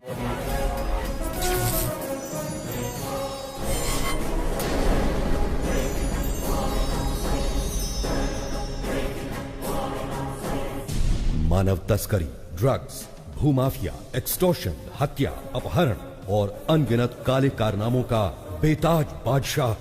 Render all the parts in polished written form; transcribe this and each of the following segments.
मानव तस्करी, drugs, भूमाफिया, extortion, हत्या, अपहरण और अनगिनत काले कारनामों का बेताज बादशाह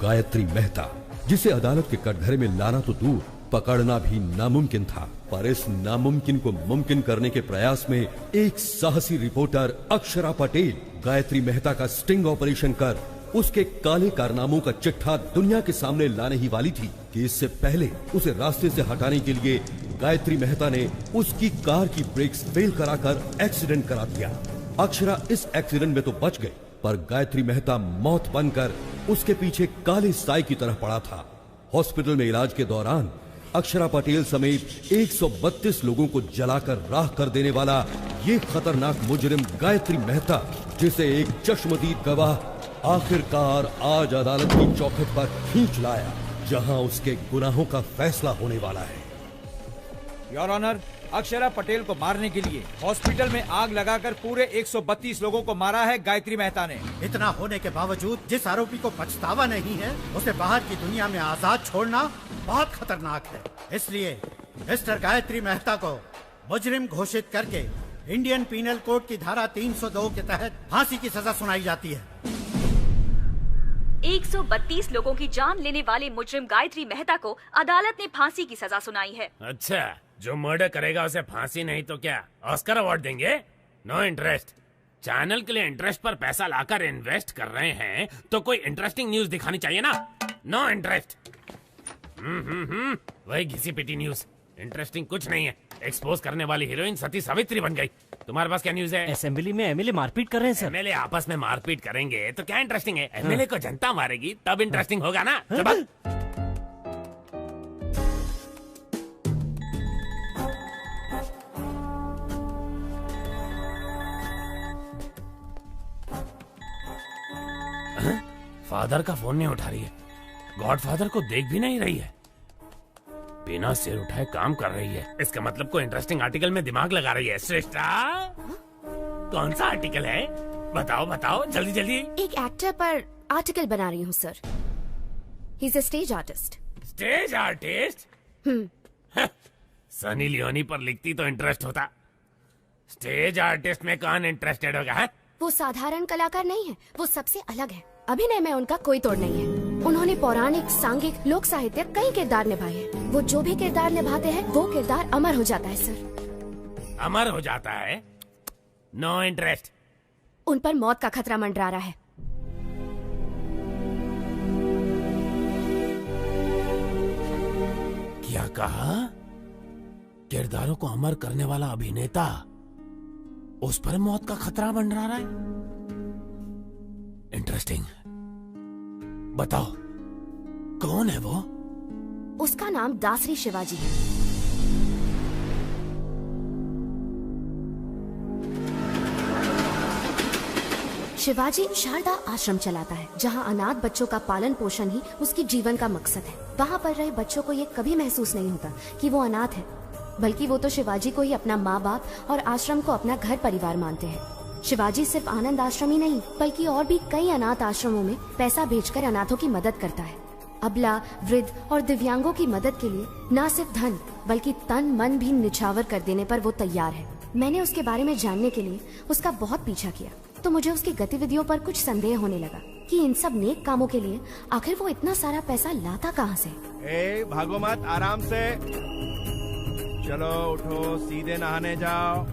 गायत्री मेहता, जिसे अदालत के कटघरे में लाना तो दूर, पकड़ना भी नामुमकिन था। पर इस नामुमकिन को मुमकिन करने के प्रयास में एक साहसी रिपोर्टर अक्षरा पटेल गायत्री मेहता का स्टिंग ऑपरेशन कर उसके काले कारनामों का चिट्ठा दुनिया के सामने लाने ही वाली थी कि इससे पहले उसे रास्ते से हटाने के लिए गायत्री मेहता ने उसकी कार की ब्रेक्स फेल कराकर एक्सीडेंट करा दिया। अक्षरा इस एक्सीडेंट में तो बच गई, पर गायत्री मेहता मौत बनकर उसके पीछे काले साए की तरह पड़ा था। हॉस्पिटल में इलाज के दौरान अक्षरा पटेल समेत 132 लोगों को जलाकर राख कर देने वाला ये खतरनाक मुजरिम गायत्री मेहता, जिसे एक चश्मदीद गवाह आखिरकार आज अदालत की चौखट पर खींच लाया, जहां उसके गुनाहों का फैसला होने वाला है। योर ऑनर, अक्षरा पटेल को मारने के लिए हॉस्पिटल में आग लगाकर पूरे 132 लोगों को मारा है गायत्री मेहता ने। इतना होने के बावजूद जिस आरोपी को पछतावा नहीं है, उसे बाहर की दुनिया में आजाद छोड़ना बहुत खतरनाक है। इसलिए मिस्टर गायत्री मेहता को मुजरिम घोषित करके इंडियन पीनल कोड की धारा 302 के तहत फांसी की सजा सुनाई जाती है। 132 लोगों की जान लेने वाले मुजरिम गायत्री मेहता को अदालत ने फांसी की सजा सुनाई है। अच्छा, जो मर्डर करेगा उसे फांसी नहीं तो क्या ऑस्कर अवार्ड देंगे? No interest. चैनल के लिए इंटरेस्ट पर पैसा लाकर इन्वेस्ट कर रहे हैं तो कोई इंटरेस्टिंग न्यूज दिखानी चाहिए ना। No interest. वही घिसी पिटी न्यूज, इंटरेस्टिंग कुछ नहीं है। एक्सपोज करने वाली हीरोइन सती सावित्री बन गई। तुम्हारे पास क्या न्यूज है? असेंबली में एमएलए मारपीट कर रहे हैं सर। एमएलए आपस में मारपीट करेंगे तो क्या इंटरेस्टिंग है? एमएलए को जनता मारेगी तब इंटरेस्टिंग होगा ना। फादर का फोन नहीं उठा रही है, गॉडफादर को देख भी नहीं रही है, बिना सिर उठाए काम कर रही है। इसका मतलब कोई इंटरेस्टिंग आर्टिकल में दिमाग लगा रही है। श्रेष्ठा, कौन सा आर्टिकल है? बताओ बताओ जल्दी जल्दी। एक एक्टर पर आर्टिकल बना रही हूँ sir. He is a stage artist. Stage artist? Sunny Leone पर लिखती तो इंटरेस्ट होता। स्टेज आर्टिस्ट में कौन इंटरेस्टेड होगा? है? वो साधारण कलाकार नहीं है, वो सबसे अलग है। अभिनय में उनका कोई तोड़ नहीं है। उन्होंने पौराणिक, सांघिक, लोक साहित्य कई किरदार निभाए हैं। वो जो भी किरदार निभाते हैं वो किरदार अमर हो जाता है सर। अमर हो जाता है? No interest. उन पर मौत का खतरा मंडरा रहा है। क्या कहा? किरदारों को अमर करने वाला अभिनेता, उस पर मौत का खतरा मंडरा रहा है? इंटरेस्टिंग। बताओ कौन है वो? उसका नाम दासरी शिवाजी है। शिवाजी शारदा आश्रम चलाता है, जहां अनाथ बच्चों का पालन पोषण ही उसकी जीवन का मकसद है। वहां पर रहे बच्चों को ये कभी महसूस नहीं होता कि वो अनाथ है, बल्कि वो तो शिवाजी को ही अपना माँ बाप और आश्रम को अपना घर परिवार मानते हैं। शिवाजी सिर्फ आनंद आश्रम ही नहीं, बल्कि और भी कई अनाथ आश्रमों में पैसा भेजकर अनाथों की मदद करता है। अबला, वृद्ध और दिव्यांगों की मदद के लिए न सिर्फ धन बल्कि तन मन भी निछावर कर देने पर वो तैयार है। मैंने उसके बारे में जानने के लिए उसका बहुत पीछा किया, तो मुझे उसकी गतिविधियों पर कुछ संदेह होने लगा कि इन सब नेक कामों के लिए आखिर वो इतना सारा पैसा लाता कहाँ से। भागो मत, आराम से चलो, उठो, सीधे नहाने जाओ।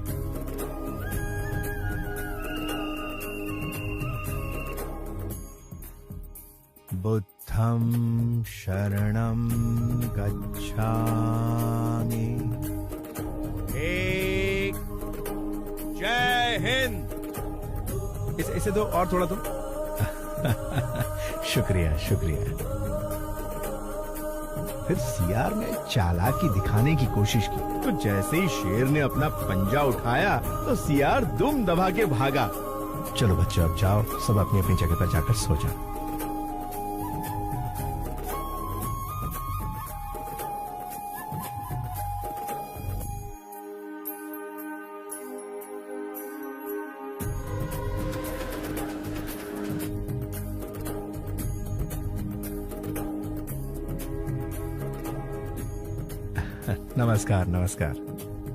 बुद्धं शरणं गच्छामि। जय हिंद। इसे दो और थोड़ा दो। शुक्रिया शुक्रिया। फिर सीआर ने चालाकी दिखाने की कोशिश की, तो जैसे ही शेर ने अपना पंजा उठाया तो सीआर दुम दबा के भागा। चलो बच्चों, अब जाओ, सब अपनी अपनी जगह पर जाकर सो जाओ। नमस्कार नमस्कार।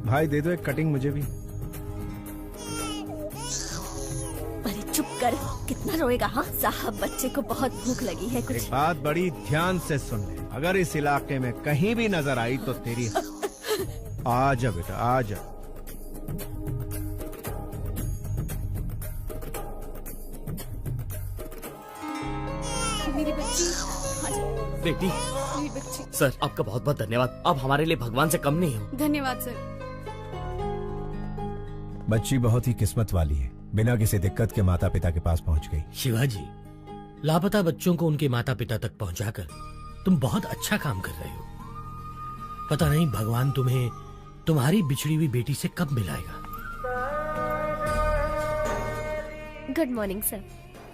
भाई दे दो एक कटिंग मुझे भी। अरे चुप कर, कितना रोएगा? हाँ साहब, बच्चे को बहुत भूख लगी है। कुछ एक बात बड़ी ध्यान से सुन ले, अगर इस इलाके में कहीं भी नजर आई तो तेरी आ जा बेटा, आ जा। मेरी बच्ची, बेटी, मेरी बच्ची। सर आपका बहुत बहुत धन्यवाद। आप हमारे लिए भगवान से कम नहीं हो। धन्यवाद सर। बच्ची बहुत ही किस्मत वाली है, बिना किसी दिक्कत के माता पिता के पास पहुंच गई। शिवाजी, लापता बच्चों को उनके माता पिता तक पहुंचाकर तुम बहुत अच्छा काम कर रहे हो। पता नहीं भगवान तुम्हें तुम्हारी बिछड़ी हुई बेटी से कब मिलाएगा। Good morning sir.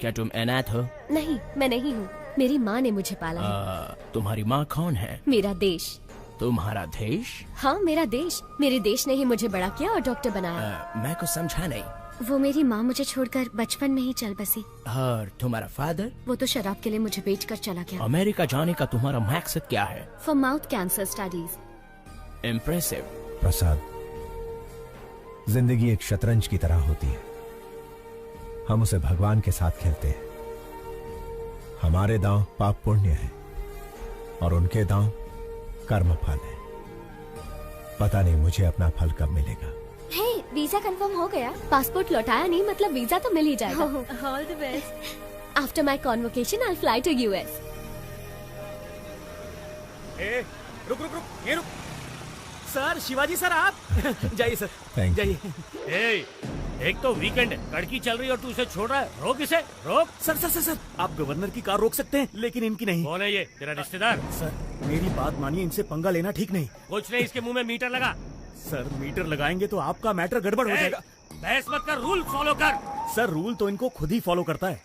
क्या तुम अनाथ हो? नहीं, मैं नहीं हूँ, मेरी माँ ने मुझे पाला है। तुम्हारी माँ कौन है? मेरा देश। तुम्हारा देश? हाँ मेरा देश। मेरे देश ने ही मुझे बड़ा किया और डॉक्टर बनाया। मैं कुछ समझा नहीं। वो मेरी माँ मुझे छोड़कर बचपन में ही चल बसी। और तुम्हारा फादर? वो तो शराब के लिए मुझे बेचकर चला गया। अमेरिका जाने का तुम्हारा मकसद क्या है? For mouth cancer studies. Impressive. Prasad, जिंदगी एक शतरंज की तरह होती है, हम उसे भगवान के साथ खेलते हैं। हमारे दांव पाप पुण्य है और उनके दांव कर्म फल है। पता नहीं मुझे अपना फल कब मिलेगा। हे, वीजा कंफर्म हो गया। पासपोर्ट लौटाया नहीं, मतलब वीजा तो मिल ही जाएगा। All the best. After my convocation I fly to US. रुक रुक रुक, ये रुक। सर, शिवाजी सर आप जाइए सर, जाइए। एक तो वीकेंड है, कड़की चल रही है और तू इसे छोड़ रहा है। रोक इसे, रोक। सर सर सर सर, आप गवर्नर की कार रोक सकते हैं लेकिन इनकी नहीं। कौन है ये? तेरा रिश्तेदार? सर मेरी बात मानिए, इनसे पंगा लेना ठीक नहीं। कुछ नहीं, इसके मुंह में मीटर लगा। सर मीटर लगाएंगे तो आपका मैटर गड़बड़ हो जाएगा। बहस मत कर, रूल फॉलो कर। सर रूल तो इनको खुद ही फॉलो करता है।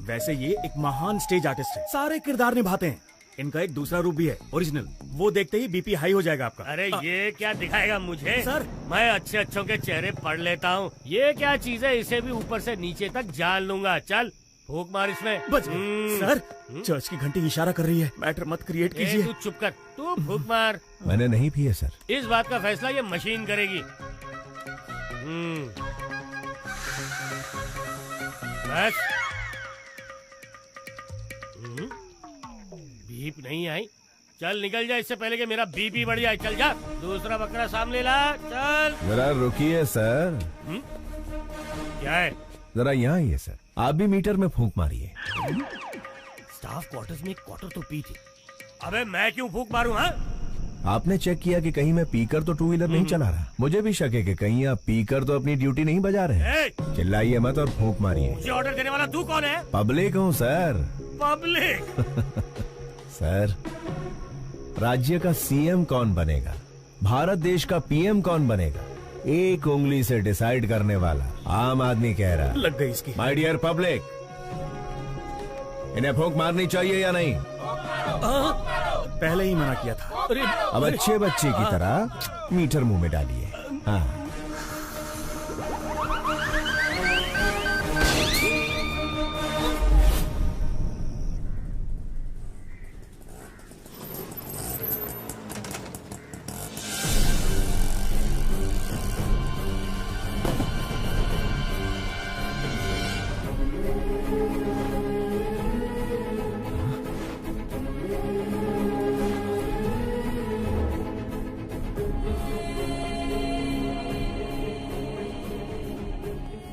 वैसे ये एक महान स्टेज आर्टिस्ट है, सारे किरदार निभाते हैं। इनका एक दूसरा रूप भी है, ओरिजिनल। वो देखते ही बीपी हाई हो जाएगा आपका। अरे ये क्या दिखाएगा मुझे? सर मैं अच्छे अच्छों के चेहरे पढ़ लेता हूँ। ये क्या चीज है? इसे भी ऊपर से नीचे तक जान लूंगा। चल फूक मार इसमें। बच गए। सर चर्च की घंटी इशारा कर रही है, मैटर मत क्रिएट कीजिए। तू चुप कर, तू फूक मार। मैंने नहीं पिए सर। इस बात का फैसला ये मशीन करेगी। बस। बीप नहीं आई। चल निकल जा इससे पहले कि मेरा बीपी बढ़ जाए। चल जा, दूसरा बकरा सामने ला। चल जरा रुकिए सर। क्या है? जरा यहाँ आइए सर, आप भी मीटर में फूंक मारिए। स्टाफ क्वार्टर्स में एक क्वार्टर तो पी थी। अबे मैं क्यों फूंक मारूं? हाँ, आपने चेक किया कि कहीं मैं पीकर तो टू व्हीलर नहीं चला रहा। मुझे भी शक है कि कहीं आप पीकर तो अपनी ड्यूटी नहीं बजा रहे हैं। चिल्लाइए मत और फूंक मारिए। मुझे ऑर्डर देने वाला तू कौन है? पब्लिक हूँ सर। पब्लिक? सर, राज्य का सीएम कौन बनेगा, भारत देश का पीएम कौन बनेगा, एक उंगली से डिसाइड करने वाला आम आदमी कह रहा। लग गई इसकी। माय डियर पब्लिक, इन्हें फूंक मारनी चाहिए या नहीं? पहले ही मना किया था। अब अच्छे बच्चे की तरह मीटर मुंह में डालिए। हाँ।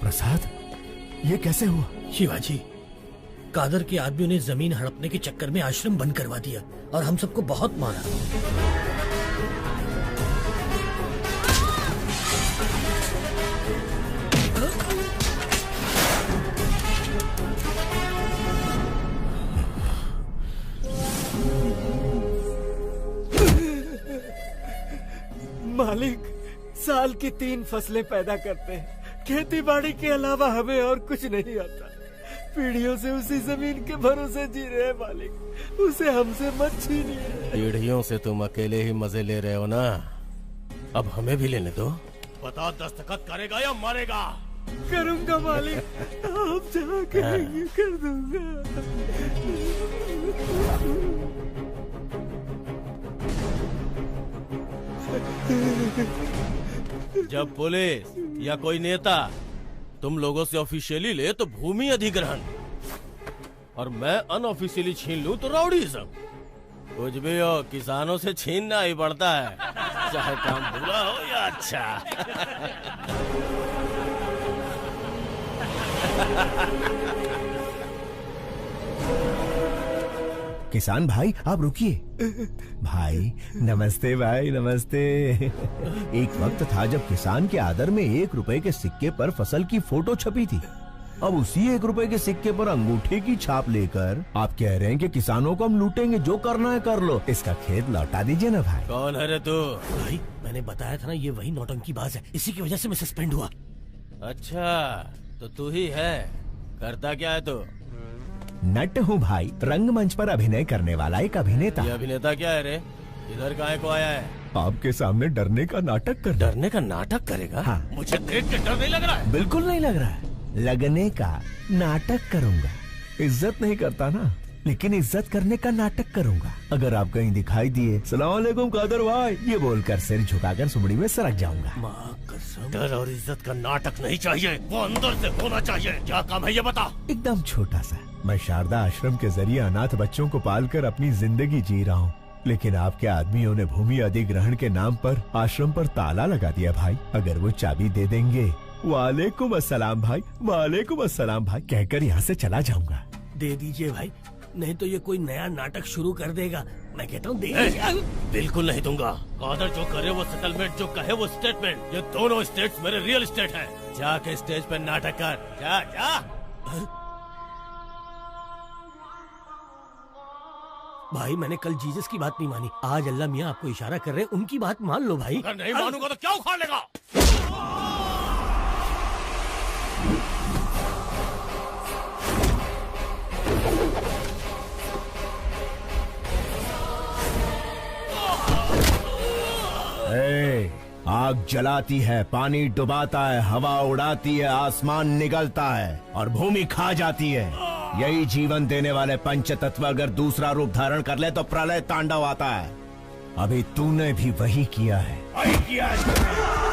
प्रसाद, ये कैसे हुआ? शिवाजी, कादर के आदमियों ने जमीन हड़पने के चक्कर में आश्रम बंद करवा दिया और हम सबको बहुत मारा। मालिक, साल की 3 फसलें पैदा करते हैं, खेती बाड़ी के अलावा हमें और कुछ नहीं आता। पीढ़ियों से उसी जमीन के भरोसे जी रहे हैं मालिक, उसे हमसे मत छीनिए। पीढ़ियों से तुम अकेले ही मजे ले रहे हो ना, अब हमें भी लेने दो। बता, दस्तखत करेगा या मारेगा? करूंगा मालिक, आप जहाँ कहेंगे कर दूंगा। जब पुलिस या कोई नेता तुम लोगों से ऑफिशियली ले तो भूमि अधिग्रहण, और मैं अनऑफिशियली छीन लूं तो राउडीज़म। कुछ भी हो, किसानों से छीनना ही पड़ता है, चाहे काम बुरा हो या अच्छा। किसान भाई आप रुकिए। भाई नमस्ते, भाई नमस्ते। एक वक्त था जब किसान के आदर में 1 रुपए के सिक्के पर फसल की फोटो छपी थी। अब उसी 1 रुपए के सिक्के पर अंगूठे की छाप लेकर आप कह रहे हैं कि किसानों को हम लूटेंगे, जो करना है कर लो। इसका खेत लौटा दीजिए ना भाई। कौन है रे तू? भाई मैंने बताया था ना, ये वही नौटंकी बाज है, इसी की वजह से मैं सस्पेंड हुआ। अच्छा तो तू ही है, करता क्या है तू? नट हूँ भाई, रंगमंच पर अभिनय करने वाला एक अभिनेता। ये अभिनेता क्या है रे? इधर काहे को आया है? आपके सामने डरने का नाटक कर। डरने का नाटक करेगा? हाँ। मुझे देख के डर नहीं लग रहा है? बिल्कुल नहीं लग रहा है। लगने का नाटक करूंगा। इज्जत नहीं करता ना, लेकिन इज्जत करने का नाटक करूंगा। अगर आप कहीं दिखाई दिए सलाम अलैकुम कादर भाई ये बोलकर सिर झुकाकर सुमड़ी में सरक जाऊंगा। माँ कसम, डर और इज्जत का नाटक नहीं चाहिए, वो अंदर से होना चाहिए। क्या काम है ये बता। एकदम छोटा सा। मैं शारदा आश्रम के जरिए अनाथ बच्चों को पालकर अपनी जिंदगी जी रहा हूँ, लेकिन आपके आदमियों ने भूमि अधिग्रहण के नाम पर आश्रम पर ताला लगा दिया भाई। अगर वो चाबी दे देंगे, वालेकुम अस्सलाम भाई, वालेकुम अस्सलाम भाई कहकर यहाँ से चला जाऊंगा। दे दीजिए भाई, नहीं तो ये कोई नया नाटक शुरू कर देगा। मैं कहता हूँ दे। बिल्कुल नहीं दूंगा। कादर जो करे वो सेटलमेंट, जो कहे वो स्टेटमेंट। ये दोनों स्टेट्स मेरे रियल स्टेट हैं। जाके स्टेज पे नाटक कर, जा जा। भाई मैंने कल जीसस की बात नहीं मानी, आज अल्लाह मियाँ आपको इशारा कर रहे हैं, उनकी बात मान लो भाई। अगर नहीं मानूंगा तो क्या उखाड़ लेगा? आग जलाती है, पानी डुबाता है, हवा उड़ाती है, आसमान निगलता है और भूमि खा जाती है। यही जीवन देने वाले पंच तत्व अगर दूसरा रूप धारण कर ले तो प्रलय तांडव आता है। अभी तूने भी वही किया है। वही किया है।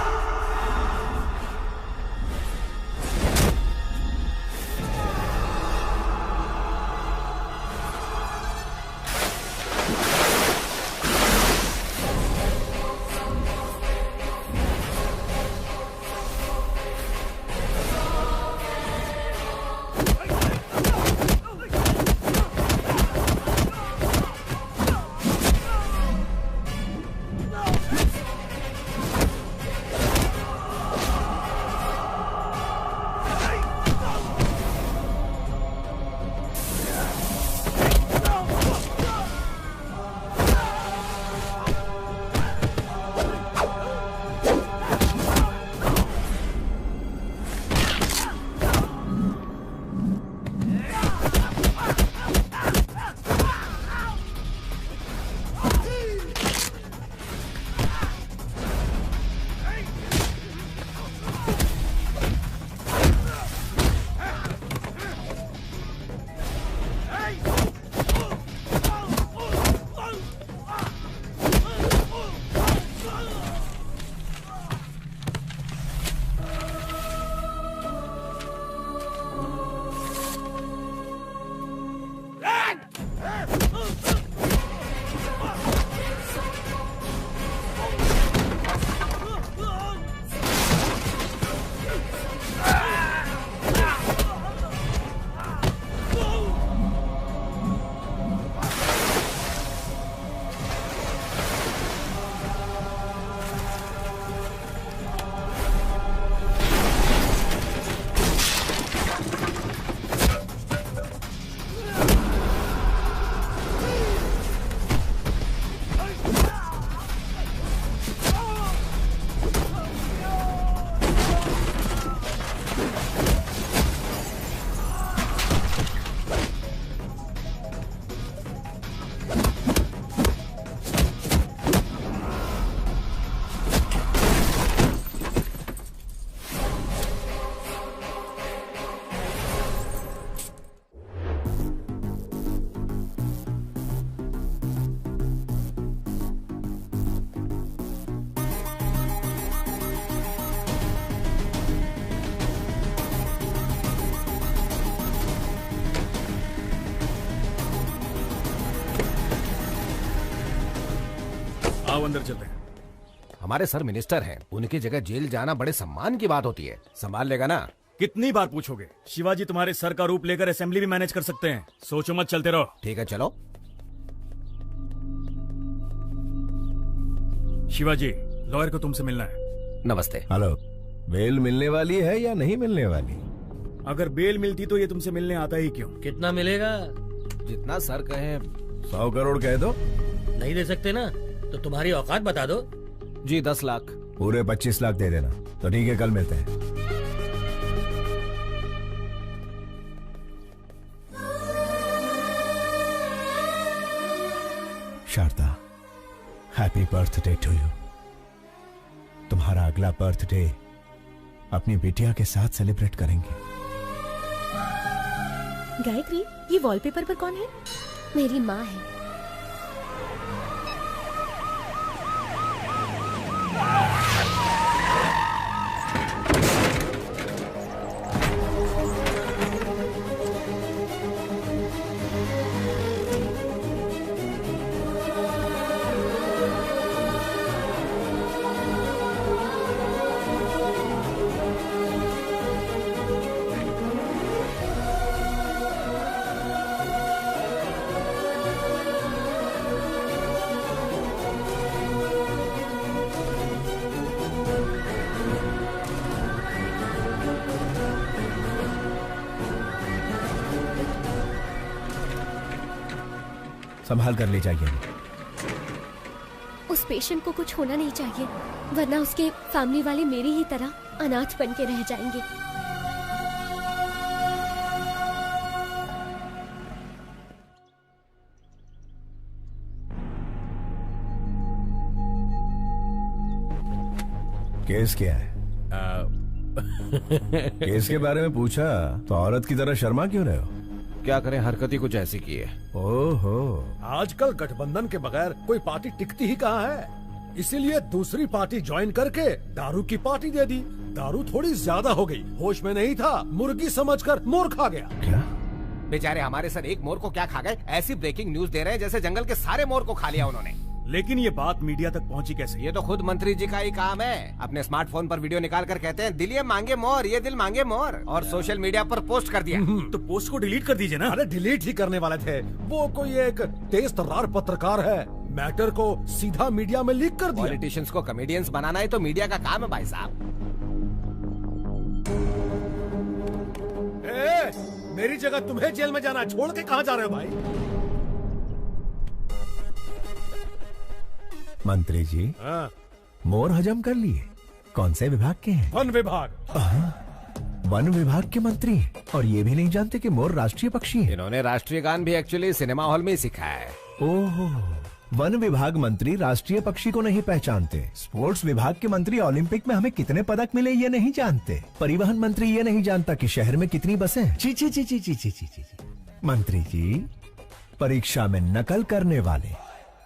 आओ अंदर चलते हैं। हमारे सर मिनिस्टर हैं, उनकी जगह जेल जाना बड़े सम्मान की बात होती है। संभाल लेगा ना? कितनी बार पूछोगे? शिवाजी तुम्हारे सर का रूप लेकर असेंबली भी मैनेज कर सकते हैं। सोचो मत, चलते रहो। ठीक है, चलो। शिवाजी, लॉयर को तुमसे मिलना है। नमस्ते। हेलो, बेल मिलने वाली है या नहीं मिलने वाली? अगर बेल मिलती तो ये तुमसे मिलने आता ही क्यों? कितना मिलेगा? जितना सर कहे। 100 करोड़ कह दो। नहीं दे सकते ना तो तुम्हारी औकात बता दो। जी 10 लाख। पूरे 25 लाख दे देना। तो ठीक है, कल मिलते हैं। Sharda, happy birthday to you. तुम्हारा अगला बर्थडे अपनी बिटिया के साथ सेलिब्रेट करेंगे। गायत्री, ये वॉलपेपर पर कौन है? मेरी माँ है। संभाल कर ले जाइए। उस पेशेंट को कुछ होना नहीं चाहिए, वरना उसके फैमिली वाले मेरी ही तरह अनाथ बन के रह जाएंगे। केस क्या है? केस के बारे में पूछा तो औरत की तरह शर्मा क्यों रहे हो? क्या करें, हरकत ही कुछ ऐसी की है। ओहो, आजकल गठबंधन के बगैर कोई पार्टी टिकती ही कहाँ है, इसीलिए दूसरी पार्टी ज्वाइन करके दारू की पार्टी दे दी। दारू थोड़ी ज्यादा हो गई, होश में नहीं था, मुर्गी समझकर मोर खा गया। क्या? बेचारे हमारे सर एक मोर को क्या खा गए? ऐसी ब्रेकिंग न्यूज दे रहे हैं जैसे जंगल के सारे मोर को खा लिया उन्होंने। लेकिन ये बात मीडिया तक पहुंची कैसे? ये तो खुद मंत्री जी का ही काम है। अपने स्मार्टफोन पर वीडियो निकाल कर कहते हैं दिल ये मांगे मोर, ये दिल मांगे मोर, और सोशल मीडिया पर पोस्ट कर दिया। तो पोस्ट को डिलीट कर दीजिए ना। अरे डिलीट ही करने वाले थे, वो कोई एक तेज तर्रार पत्रकार है, मैटर को सीधा मीडिया में लीक कर दिया। पॉलिटिशियंस को कॉमेडियंस बनाना ही तो मीडिया का काम है भाई साहब। मेरी जगह तुम्हें जेल में जाना, छोड़ के कहाँ जा रहे हो भाई? मंत्री जी, मोर हजम कर लिए। कौन से विभाग के हैं? वन विभाग। वन विभाग के मंत्री हैं और ये भी नहीं जानते कि मोर राष्ट्रीय पक्षी है। इन्होंने राष्ट्रीय गान भी एक्चुअली सिनेमा हॉल में ही सीखा है। ओहो, वन विभाग मंत्री राष्ट्रीय पक्षी को नहीं पहचानते। स्पोर्ट्स विभाग के मंत्री ओलंपिक में हमें कितने पदक मिले ये नहीं जानते। परिवहन मंत्री ये नहीं जानता कि शहर में कितनी बसें हैं। ची ची ची ची ची ची ची। मंत्री जी, परीक्षा में नकल करने वाले,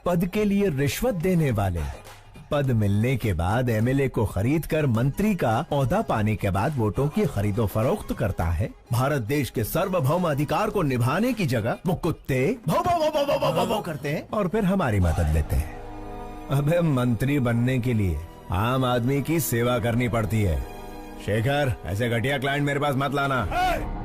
पद के लिए रिश्वत देने वाले, पद मिलने के बाद एमएलए को खरीद कर मंत्री का ओहदा पाने के बाद वोटों की खरीदो फरोख्त करता है। भारत देश के सार्वभौम अधिकार को निभाने की जगह वो कुत्ते भौ भौ भौ भौ भौ भौ भौ भौ करते हैं और फिर हमारी मदद लेते हैं। अबे मंत्री बनने के लिए आम आदमी की सेवा करनी पड़ती है। शेखर, ऐसे घटिया क्लाइंट मेरे पास मत लाना।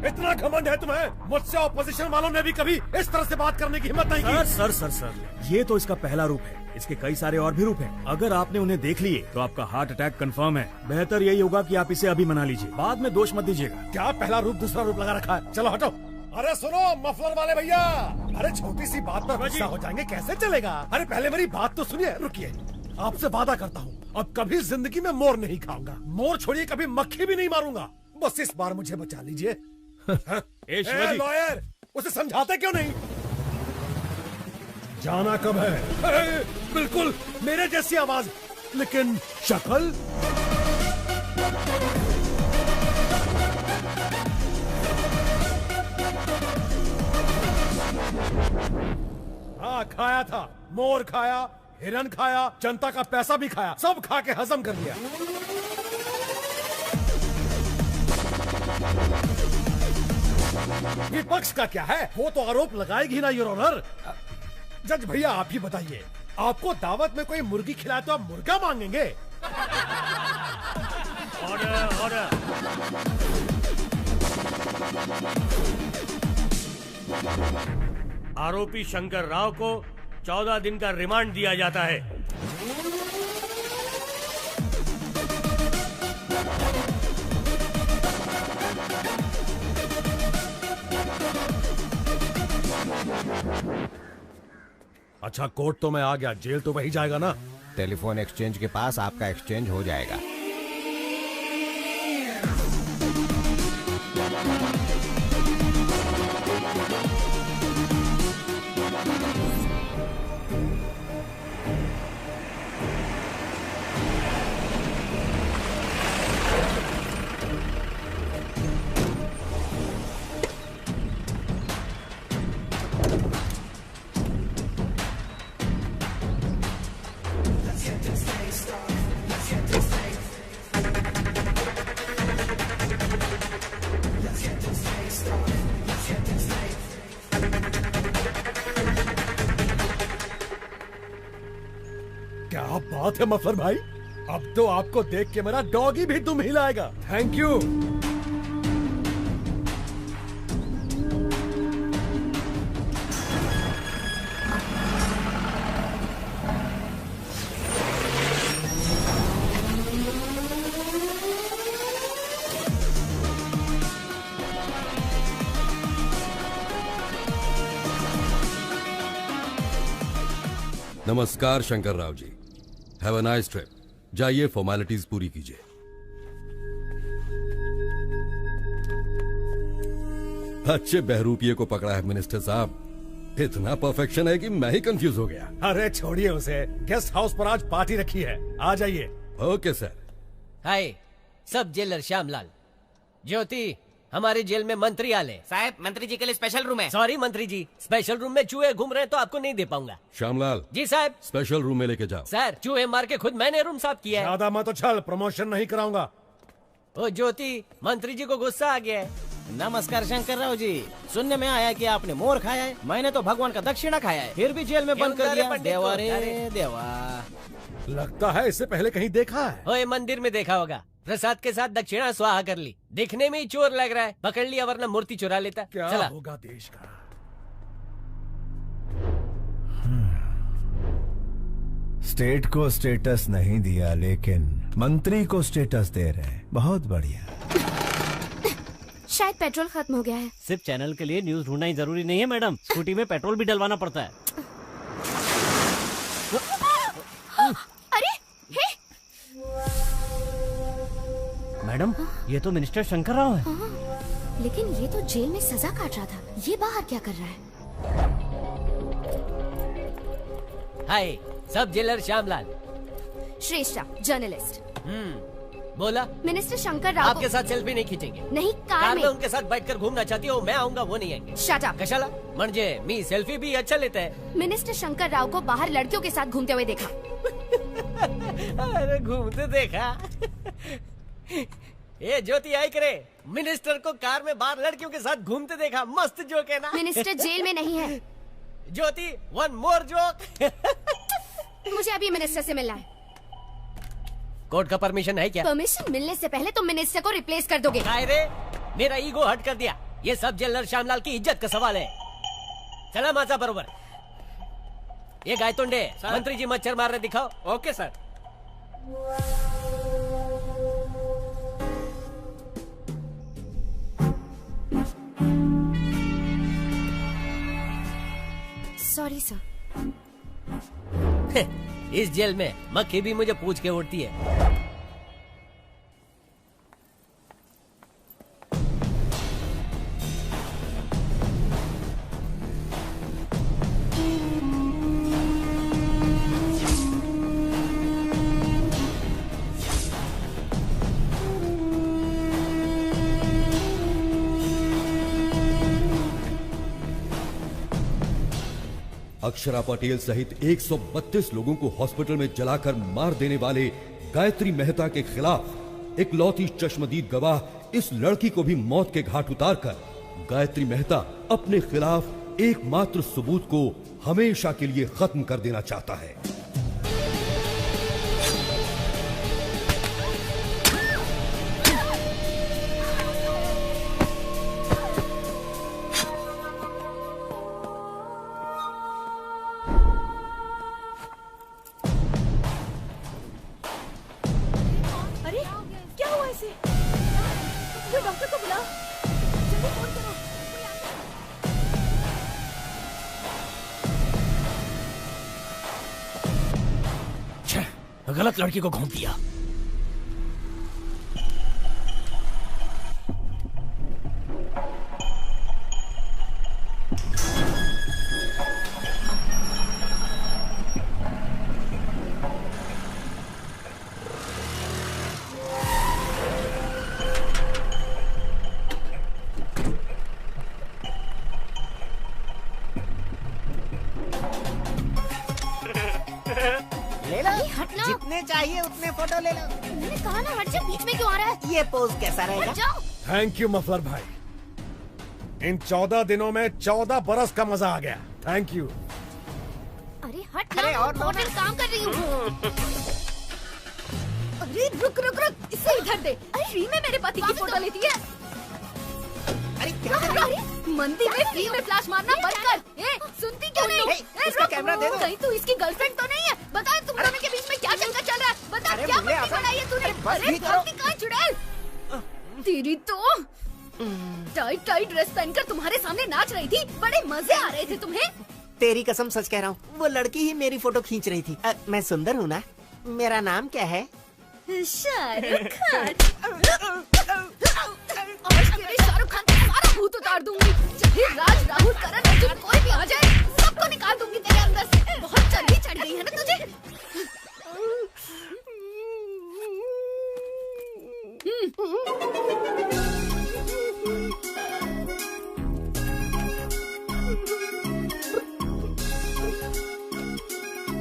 इतना घमंड है तुम्हें? मुझसे ऑपोजिशन वालों ने भी कभी इस तरह से बात करने की हिम्मत नहीं की। सर, ये तो इसका पहला रूप है। इसके कई सारे और भी रूप हैं। अगर आपने उन्हें देख लिए तो आपका हार्ट अटैक कंफर्म है। बेहतर यही होगा कि आप इसे अभी मना लीजिए, बाद में दोष मत दीजिएगा। क्या पहला रूप दूसरा रूप लगा रखा है? चलो हटो। अरे सुनो मफलर वाले भैया, अरे छोटी सी बात पर गुस्सा हो जाएंगे, कैसे चलेगा? अरे पहले मेरी बात तो सुनिए। रुकिए, आपसे वादा करता हूँ अब कभी जिंदगी में मोर नहीं खाऊंगा। मोर छोड़िए, कभी मक्खी भी नहीं मारूंगा। बस इस बार मुझे बचा लीजिए। लॉयर, उसे समझाते क्यों नहीं? जाना कब है? बिल्कुल मेरे जैसी आवाज, लेकिन शक्ल हाँ खाया था। मोर खाया, हिरन खाया, जनता का पैसा भी खाया, सब खा के हजम कर लिया। विपक्ष का क्या है? वो तो आरोप लगाएगी ना योर ऑनर। जज भैया आप ही बताइए, आपको दावत में कोई मुर्गी खिलाए तो आप मुर्गा मांगेंगे? Order order. आरोपी शंकर राव को 14 दिन का रिमांड दिया जाता है। अच्छा, कोर्ट तो मैं आ गया, जेल तो वही जाएगा ना? टेलीफोन एक्सचेंज के पास आपका एक्सचेंज हो जाएगा। क्या बात है मफलर भाई, अब तो आपको देख के मेरा डॉगी भी दुम हिलाएगा। Thank you. नमस्कार Shankar Rao ji, have a nice trip. जाइए फॉर्मेलिटीज पूरी कीजिए। अच्छे बहरूपिये को पकड़ा है मिनिस्टर साहब। इतना परफेक्शन है कि मैं ही कंफ्यूज हो गया। अरे छोड़िए उसे, गेस्ट हाउस पर आज पार्टी रखी है, आ जाइए। Okay sir. हाय, सब जेलर श्यामलाल। ज्योति, हमारे जेल में मंत्री आले। साहब, मंत्री जी के लिए स्पेशल रूम है। सॉरी मंत्री जी, स्पेशल रूम में चूहे घूम रहे हैं तो आपको नहीं दे पाऊंगा। श्यामलाल जी साहब। स्पेशल रूम में लेके जाओ। सर, चूहे मार के खुद मैंने रूम साफ किया है। ज्यादा मत उछल, प्रमोशन नहीं कराऊंगा। ओ ज्योति, मंत्री जी को गुस्सा आ गया है। नमस्कार शंकर राव जी, सुनने में आया कि आपने मोर खाया है। मैंने तो भगवान का दक्षिणा खाया है, फिर भी जेल में बंद कर दिया। देवा रे देवा। लगता है इससे पहले कहीं देखा है। ओए, मंदिर में देखा होगा। प्रसाद के साथ दक्षिणा स्वाहा कर ली। दिखने में ही चोर लग रहा है, पकड़ लिया वरना मूर्ति चुरा लेता। क्या चला। होगा देश का। स्टेट को स्टेटस नहीं दिया, लेकिन मंत्री को स्टेटस दे रहे हैं। बहुत बढ़िया। शायद पेट्रोल खत्म हो गया है। सिर्फ चैनल के लिए न्यूज ढूंढना ही जरूरी नहीं है मैडम, स्कूटी में पेट्रोल भी डलवाना पड़ता है। अरे हे! मैडम, ये तो मिनिस्टर शंकर राव है। लेकिन ये तो जेल में सजा काट रहा था, ये बाहर क्या कर रहा है? हाय, सब जेलर श्यामलाल। श्रेष्ठा, जर्नलिस्ट। बोला। मिनिस्टर शंकर राव आपके साथ सेल्फी नहीं खींचेंगे। नहीं, कार में उनके साथ बैठकर घूमना चाहती हो, मैं आऊंगा वो नहीं आएंगे। Shut up. कशाला म्हणजे मी सेल्फी भी अच्छा लेता है। मिनिस्टर शंकर राव को बाहर लड़कियों के साथ घूमते हुए देखा। अरे घूमते देखा। ये ज्योति आई करे, मिनिस्टर को कार में बाहर लड़कियों के साथ घूमते देखा। मस्त जोक है ना। मिनिस्टर जेल में नहीं है। ज्योति, वन मोर जोक। मुझे अभी मिनिस्टर से मिलना है। कोर्ट का परमिशन है क्या? परमिशन मिलने से पहले तुम मिनिस्टर को रिप्लेस कर दोगे। रे, मेरा ईगो हट कर दिया। ये सब जेलर श्यामलाल की इज्जत का सवाल है। चला माजा बरोबर। ये गायतोंडे, मंत्री जी मच्छर मार रहे, दिखाओ। Okay sir. Sorry sir. इस जेल में मक्खी भी मुझे पूछ के उड़ती है। अक्षरा पटेल सहित 132 लोगों को हॉस्पिटल में जलाकर मार देने वाले गायत्री मेहता के खिलाफ इकलौती चश्मदीद गवाह इस लड़की को भी मौत के घाट उतारकर गायत्री मेहता अपने खिलाफ एकमात्र सबूत को हमेशा के लिए खत्म कर देना चाहता है। अरे क्या हुआ इसे? कोई डॉक्टर को बुलाओ, जल्दी फोन करो। गलत लड़की को घूम दिया। ले लो, जितने चाहिए उतने फोटो ले लो। मैंने कहा ना हट जा, बीच में क्यों आ रहा है? ये पोज कैसा रहेगा? थैंक यू मफलर भाई, इन 14 दिनों में 14 बरस का मजा आ गया। Thank you. अरे हट ना, होटल काम कर रही हूँ। अरे रुक रुक रुक, इसे इधर दे। फ्री में मेरे पति की फोटो लेती है। अरे क्या कर रही है? मंदिर में फ्री में फ्लैश मारना बंद कर। ए, सुनती क्यों नहीं? इसका कैमरा दे दो। कहीं तू इसकी गर्लफ्रेंड तो नहीं है? बता तुम दोनों के बीच में क्या चक्कर चल रहा है? बता क्या पट्टी बनाई है तूने? अरे कहाँ चुड़ैल? तेरी तो टाइट टाइट ड्रेस पहनकर तुम्हारे सामने नाच रही थी, बड़े मजे आ रहे थे तुम्हें। तेरी कसम सच कह रहा हूँ, वो लड़की ही मेरी फोटो खींच रही थी। मैं सुंदर हूँ ना? मेरा नाम क्या है? शाहरुख खान। आज तेरे शाहरुख खान का सारा भूत उतार दूंगी। चाहे राज, राहुल, करण, अर्जुन कोई भी आ जाए, सबको निकाल दूंगी तेरे अंदर से। बहुत चर्बी चढ़ गई है ना तुझे?